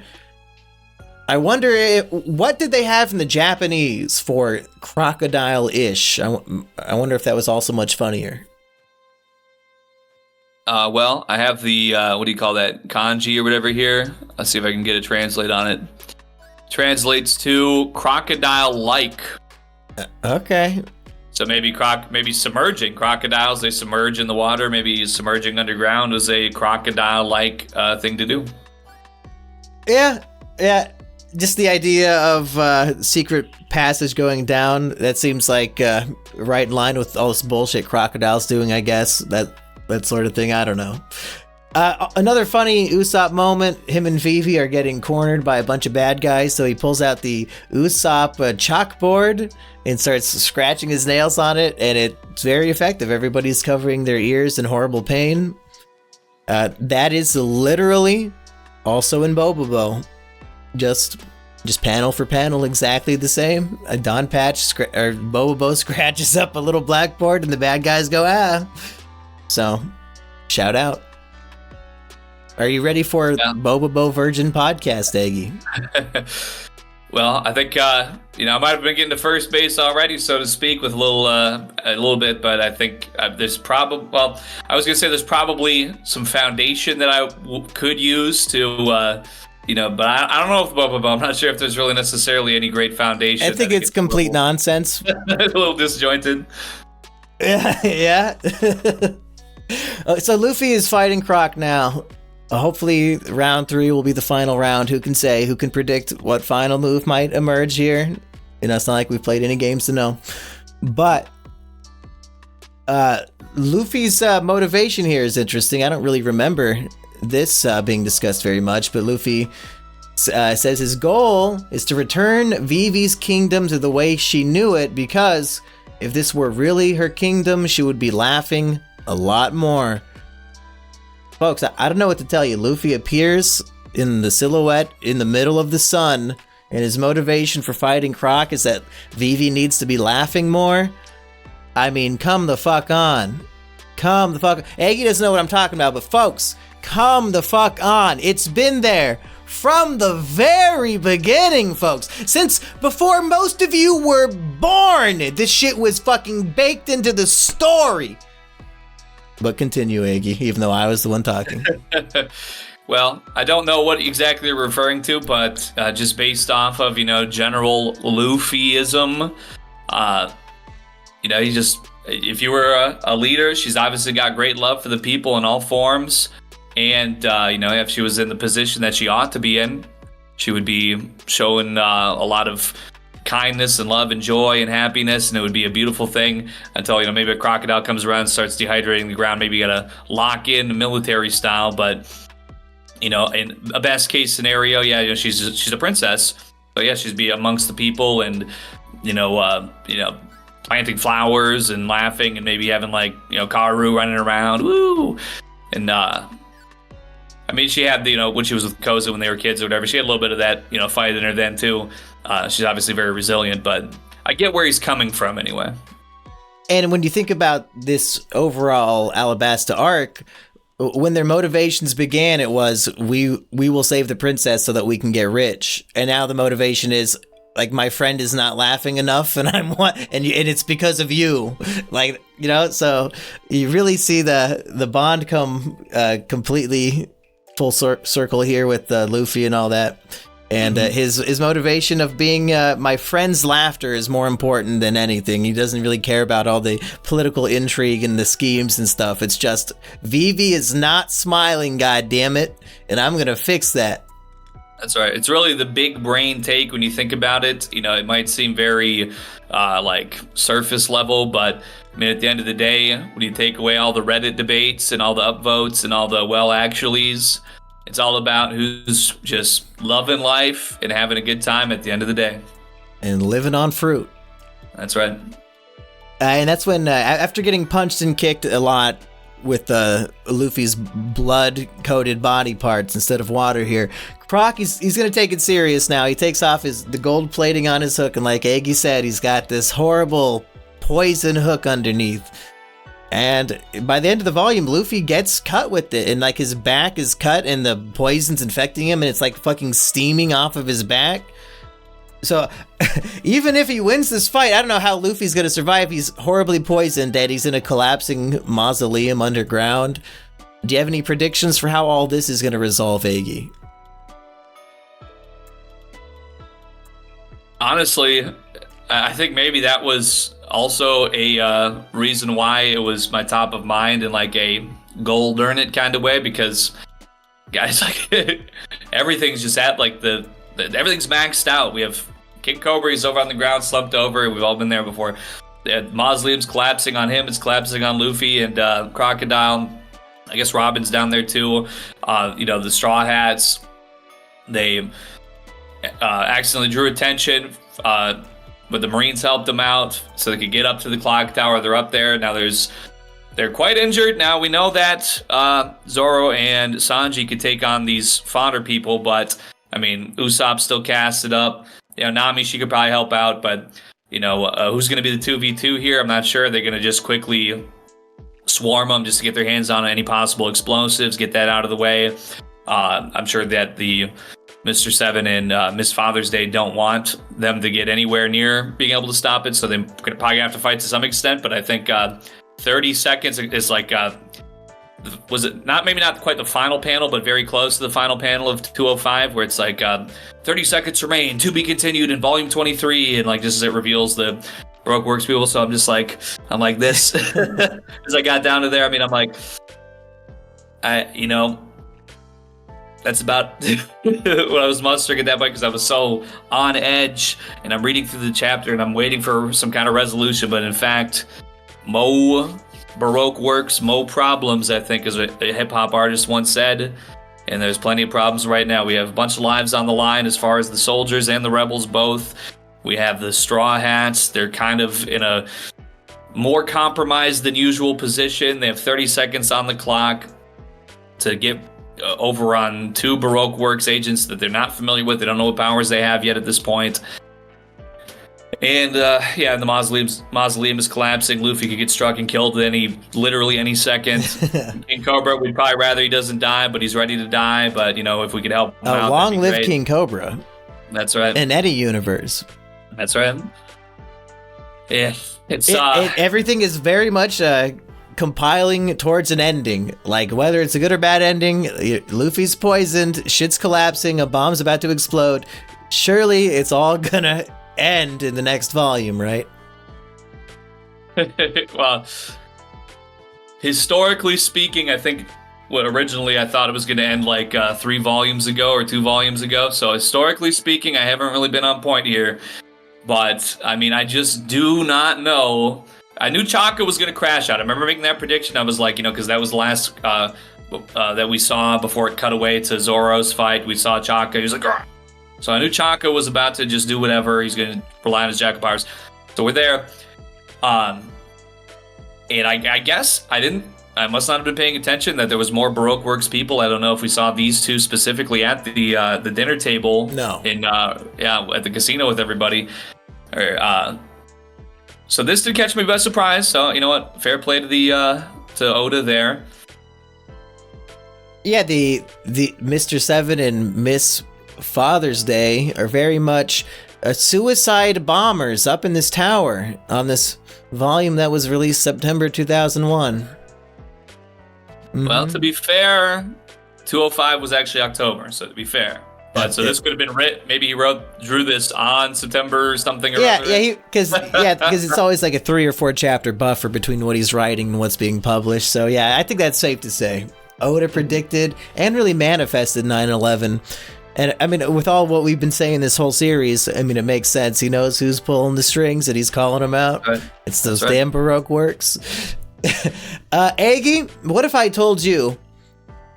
what did they have in the Japanese for crocodile-ish? I wonder if that was also much funnier. Well, I have the what do you call that, kanji or whatever here. Let's see if I can get a translate on it. Translates to crocodile-like. Okay. So maybe submerging. Crocodiles, they submerge in the water. Maybe submerging underground was a crocodile-like thing to do. Yeah. just the idea of secret passage going down, that seems like right in line with all this bullshit Crocodile's doing, I guess. That sort of thing, I don't know. Another funny Usopp moment, him and Vivi are getting cornered by a bunch of bad guys, so he pulls out the Usopp chalkboard and starts scratching his nails on it, and it's very effective. Everybody's covering their ears in horrible pain. That is literally also in Bobobo. Just panel for panel, exactly the same. A Don Patch or Bobobo scratches up a little blackboard, and the bad guys go, ah. So, shout out. Are you ready for Bobobo Virgin Podcast, Eggy? Well, I think I might have been getting to first base already, so to speak, with a little bit. But I think there's probably there's probably some foundation that I could use to. But I don't know if Bobobo. I'm not sure if there's really necessarily any great foundation. I think it's complete nonsense. A little disjointed. Yeah. So Luffy is fighting Croc now. Hopefully round 3 will be the final round. Who can say? Who can predict what final move might emerge here? It's not like we've played any games to know. But Luffy's motivation here is interesting. I don't really remember this being discussed very much, but Luffy says his goal is to return Vivi's kingdom to the way she knew it, because if this were really her kingdom, she would be laughing a lot more. Folks, I don't know what to tell you. Luffy appears in the silhouette in the middle of the sun, and his motivation for fighting Croc is that Vivi needs to be laughing more. I mean, come the fuck on. Come the fuck on. Eggy doesn't know what I'm talking about, but folks, come the fuck on. It's been there from the very beginning, folks. Since before most of you were born, this shit was fucking baked into the story. But continue, Eggy, even though I was the one talking. Well, I don't know what exactly you're referring to, but just based off of, general Luffyism, if you were a leader, she's obviously got great love for the people in all forms. And, if she was in the position that she ought to be in, she would be showing a lot of kindness and love and joy and happiness, and it would be a beautiful thing until maybe a crocodile comes around and starts dehydrating the ground. Maybe you gotta lock in military style, but in a best case scenario, she's a princess, so she'd be amongst the people and planting flowers and laughing and maybe having Karu running around, woo. And she had when she was with Koza when they were kids or whatever, she had a little bit of that fight in her then too. She's obviously very resilient, but I get where he's coming from anyway. And when you think about this overall Alabasta arc, when their motivations began, it was we will save the princess so that we can get rich. And now the motivation is my friend is not laughing enough, and and it's because of you. So you really see the bond come completely full circle here with Luffy and all that. And his motivation of being my friend's laughter is more important than anything. He doesn't really care about all the political intrigue and the schemes and stuff. It's just Vivi is not smiling, goddammit, and I'm gonna fix that. That's right. It's really the big brain take when you think about it. It might seem very surface level, but at the end of the day, when you take away all the Reddit debates and all the upvotes and all the well actuallys, it's all about who's just loving life and having a good time at the end of the day. And living on fruit. That's right. And that's when, after getting punched and kicked a lot with Luffy's blood-coated body parts instead of water here, Croc, he's going to take it serious now. He takes off the gold plating on his hook, and like Eggy said, he's got this horrible poison hook underneath. And by the end of the volume, Luffy gets cut with it, and his back is cut and the poison's infecting him, and it's fucking steaming off of his back. So even if he wins this fight, I don't know how Luffy's gonna survive. He's horribly poisoned and he's in a collapsing mausoleum underground. Do you have any predictions for how all this is gonna resolve, Eggy? Honestly, I think maybe that was also a reason why it was my top of mind in a gold earn it kind of way, because guys, everything's just at the everything's maxed out. We have King Cobra, he's over on the ground, slumped over. We've all been there before. The mausoleum's collapsing on him. It's collapsing on Luffy and Crocodile. I guess Robin's down there too. The Straw Hats, they accidentally drew attention, but the Marines helped them out so they could get up to the clock tower. They're up there. Now they're quite injured. Now we know that Zoro and Sanji could take on these fodder people, but I mean, Usopp still casted up. Nami, she could probably help out, but who's going to be the 2v2 here? I'm not sure. They're going to just quickly swarm them just to get their hands on any possible explosives, get that out of the way. I'm sure that the Mr. Seven and Miss Father's Day don't want them to get anywhere near being able to stop it, so they're going to probably have to fight to some extent, but I think 30 seconds is like, was it maybe not quite the final panel, but very close to the final panel of 205, where it's like 30 seconds remain, to be continued in volume 23, and like just as it reveals the Baroque Works people. So I'm like this as I got down to there. I mean, I'm like, that's about what I was mustering at that point, because I was so on edge, and I'm reading through the chapter and I'm waiting for some kind of resolution. But in fact, Mo Baroque Works, Mo Problems, I think, as a hip-hop artist once said. And there's plenty of problems right now. We have a bunch of lives on the line as far as the soldiers and the rebels both. We have the Straw Hats. They're kind of in a more compromised than usual position. They have 30 seconds on the clock to get over on two Baroque Works agents that they're not familiar with. They don't know what powers they have yet at this point. And the mausoleum is collapsing. Luffy could get struck and killed literally any second. King Cobra, we'd probably rather he doesn't die, but he's ready to die. But if we could help him out, long live King Cobra. That's right. In any universe. That's right. Yeah, it's everything is very much compiling towards an ending. Like, whether it's a good or bad ending, Luffy's poisoned, shit's collapsing, a bomb's about to explode. Surely it's all gonna end in the next volume, right? Well, historically speaking, I think originally I thought it was going to end like 3 volumes ago or 2 volumes ago. So historically speaking, I haven't really been on point here. But I mean, I just do not know. I knew Chaka was going to crash out. I remember making that prediction. I was like, because that was the last that we saw before it cut away to Zoro's fight. We saw Chaka. He was like, "Grr." So I knew Chaka was about to just do whatever. He's going to rely on his Jack of Powers. So we're there. And I guess I must not have been paying attention that there was more Baroque Works people. I don't know if we saw these two specifically at the dinner table. No. At the casino with everybody. So this did catch me by surprise. So you know what? Fair play to Oda there. Yeah, the Mr. Seven and Miss Father's Day are very much suicide bombers up in this tower on this volume that was released September 2001. Mm-hmm. Well, to be fair, 205 was actually October, so to be fair. But so this could have been written. Maybe he drew this on September something or other. Yeah, because it's always like a 3 or 4 chapter buffer between what he's writing and what's being published. So yeah, I think that's safe to say. Oda predicted and really manifested 9/11. And I mean, with all what we've been saying this whole series, I mean, it makes sense. He knows who's pulling the strings and he's calling them out. Right. It's those damn Baroque Works. Eggy, what if I told you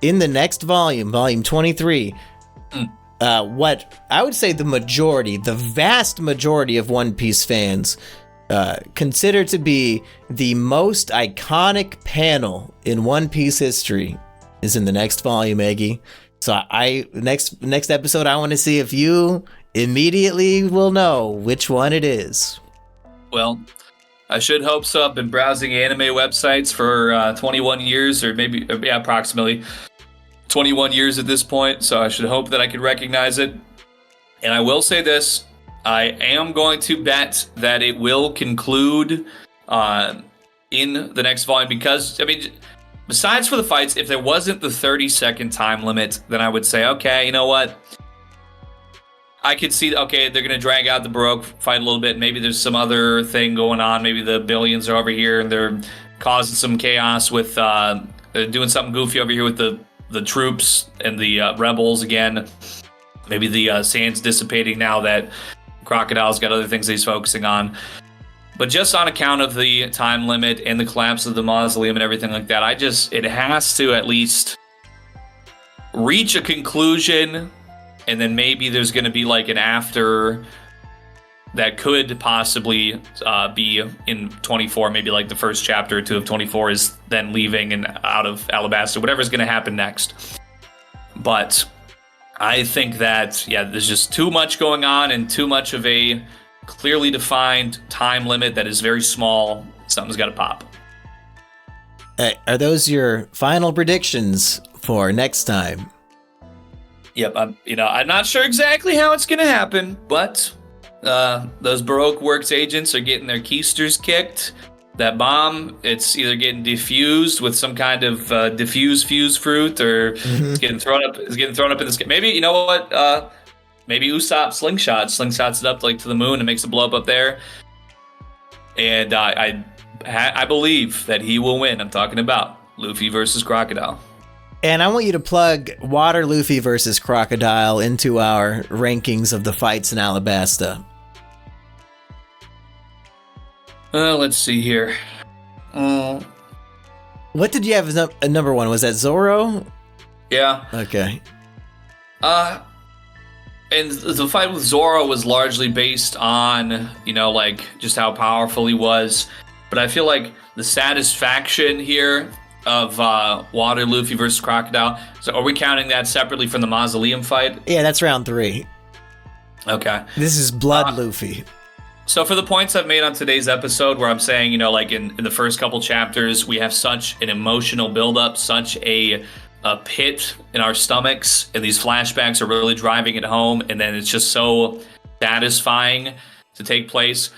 in the next volume, volume 23, what I would say the vast majority of One Piece fans consider to be the most iconic panel in One Piece history is in the next volume, Eggy. So next episode, I want to see if you immediately will know which one it is. Well, I should hope so. I've been browsing anime websites for 21 years, or maybe approximately 21 years at this point. So I should hope that I could recognize it. And I will say this: I am going to bet that it will conclude in the next volume, because I mean, besides for the fights, if there wasn't the 30-second time limit, then I would say, okay, you know what? I could see, okay, they're going to drag out the Baroque fight a little bit. Maybe there's some other thing going on. Maybe the Billions are over here and they're causing some chaos with, they're doing something goofy over here with the troops and the rebels again. maybe the sand's dissipating now that Crocodile's got other things that he's focusing on. But just on account of the time limit and the collapse of the mausoleum and everything like that, it has to at least reach a conclusion, and then maybe there's going to be like an after that could possibly be in 24, maybe like the first chapter or two of 24 is then leaving and out of Alabasta, whatever's going to happen next. But I think that, there's just too much going on and too much of a clearly defined time limit that is very small. Something's got to pop. Are those your final predictions for next time? Yep, I'm not sure exactly how it's going to happen, but those Baroque Works agents are getting their keisters kicked. That bomb, it's either getting defused with some kind of diffused fuse fruit, or it's getting thrown up. It's getting thrown up in the sky. Maybe, you know what? Maybe Usopp slingshots it up like to the moon and makes it blow up there. And I believe that he will win. I'm talking about Luffy versus Crocodile. And I want you to plug Water Luffy versus Crocodile into our rankings of the fights in Alabasta. Let's see here. What did you have as number one? Was that Zoro? Yeah. Okay. And the fight with Zoro was largely based on, like just how powerful he was. But I feel like the satisfaction here of Water Luffy versus Crocodile. So are we counting that separately from the Mausoleum fight? Yeah, that's round 3. Okay. This is Blood Luffy. So for the points I've made on today's episode, where I'm saying, like in the first couple chapters, we have such an emotional buildup, such a pit in our stomachs, and these flashbacks are really driving it home, and then it's just so satisfying to take place.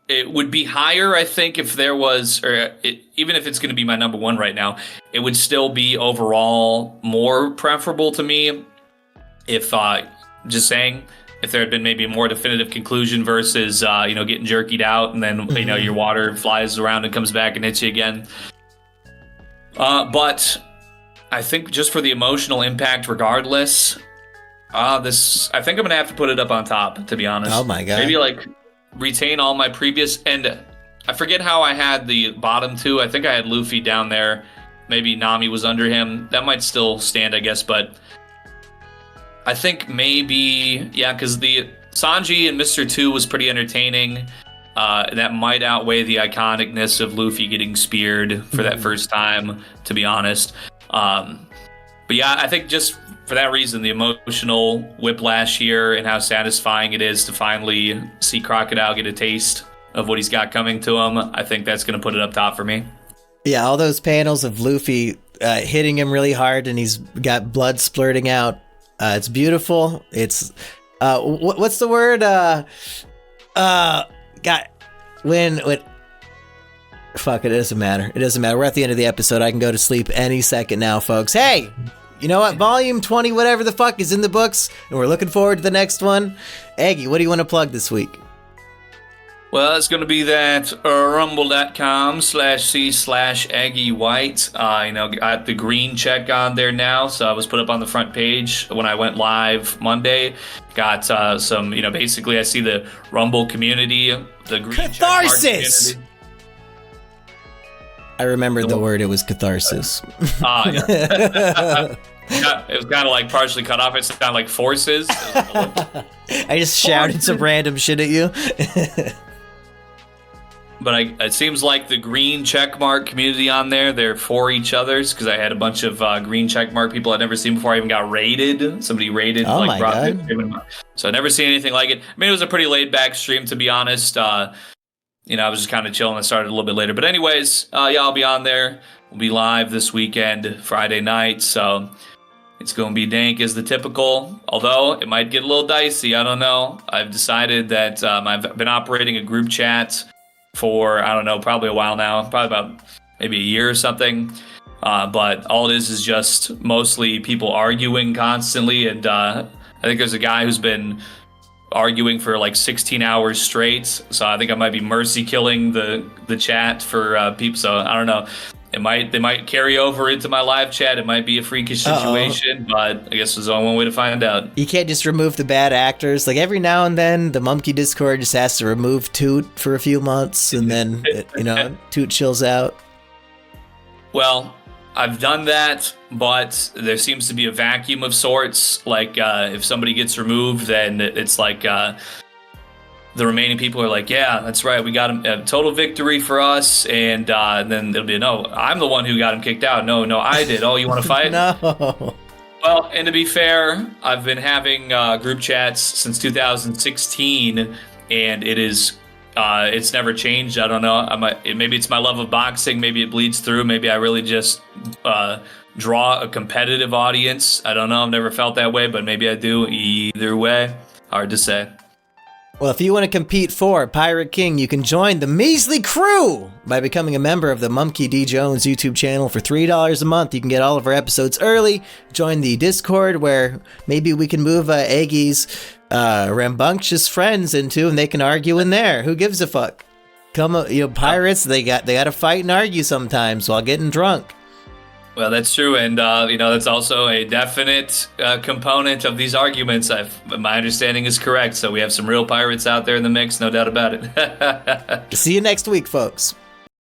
It would be higher, I think, if there was, even if it's going to be my number one right now, it would still be overall more preferable to me if, just saying, if there had been maybe a more definitive conclusion versus, getting jerkied out, and then, your water flies around and comes back and hits you again. But I think just for the emotional impact regardless, I think I'm going to have to put it up on top, to be honest. Oh my God. Maybe retain all my previous, and I forget how I had the bottom two. I think I had Luffy down there. Maybe Nami was under him. That might still stand, I guess, but I think maybe, because the Sanji and Mr. 2 was pretty entertaining. That might outweigh the iconicness of Luffy getting speared for that first time, to be honest. But I think just for that reason, the emotional whiplash here and how satisfying it is to finally see Crocodile get a taste of what he's got coming to him, I think that's going to put it up top for me. Yeah, all those panels of Luffy hitting him really hard and he's got blood splurting out. It's beautiful. It's what's the word? When fuck it doesn't matter. It doesn't matter. We're at the end of the episode. I can go to sleep any second now, folks. Hey, you know what? Volume 20, whatever the fuck, is in the books, and we're looking forward to the next one. Eggy, what do you want to plug this week? Well, it's going to be that rumble.com/c/Eggy White. Got the green check on there now, so I was put up on the front page when I went live Monday. Got some, basically I see the Rumble community, the green catharsis. Check mark community. I remembered the word. It was catharsis. Yeah. It was kind of like partially cut off. It sounded like forces. I just shouted some random shit at you. But it seems like the green checkmark community on there, they're for each other's, because I had a bunch of green checkmark people I'd never seen before. I even got raided. Somebody raided. Oh my God. So I'd never seen anything like it. I mean, it was a pretty laid back stream, to be honest. I was just kind of chilling. I started a little bit later. But anyways, I'll be on there. We'll be live this weekend, Friday night. So it's going to be dank as the typical, although it might get a little dicey. I don't know. I've decided that I've been operating a group chat for, I don't know, probably a while now, probably about maybe a year or something. But all it is just mostly people arguing constantly. And I think there's a guy who's been arguing for like 16 hours straight. So I think I might be mercy killing the chat for people. So I don't know. They might carry over into my live chat. It might be a freakish situation, but I guess there's only one way to find out. You can't just remove the bad actors. Like every now and then, the Mumkey Discord just has to remove Toot for a few months, and then Toot chills out. Well, I've done that, but there seems to be a vacuum of sorts. Like if somebody gets removed, then it's like the remaining people are like, yeah, that's right, we got him, a total victory for us, and then it'll be, no, I'm the one who got him kicked out. No, I did. Oh, you want to fight? No. Well, and to be fair, I've been having group chats since 2016, and it's never changed. I don't know. Maybe it's my love of boxing. Maybe it bleeds through. Maybe I really just draw a competitive audience. I don't know. I've never felt that way, but maybe I do. Either way, hard to say. Well, if you want to compete for Pirate King, you can join the measly crew by becoming a member of the Mumkey D. Jones YouTube channel for $3 a month. You can get all of our episodes early, join the Discord where maybe we can move Eggy's rambunctious friends into, and they can argue in there. Who gives a fuck? Pirates, they got to fight and argue sometimes while getting drunk. Well, that's true, and that's also a definite component of these arguments. My understanding is correct, so we have some real pirates out there in the mix, no doubt about it. See you next week, folks.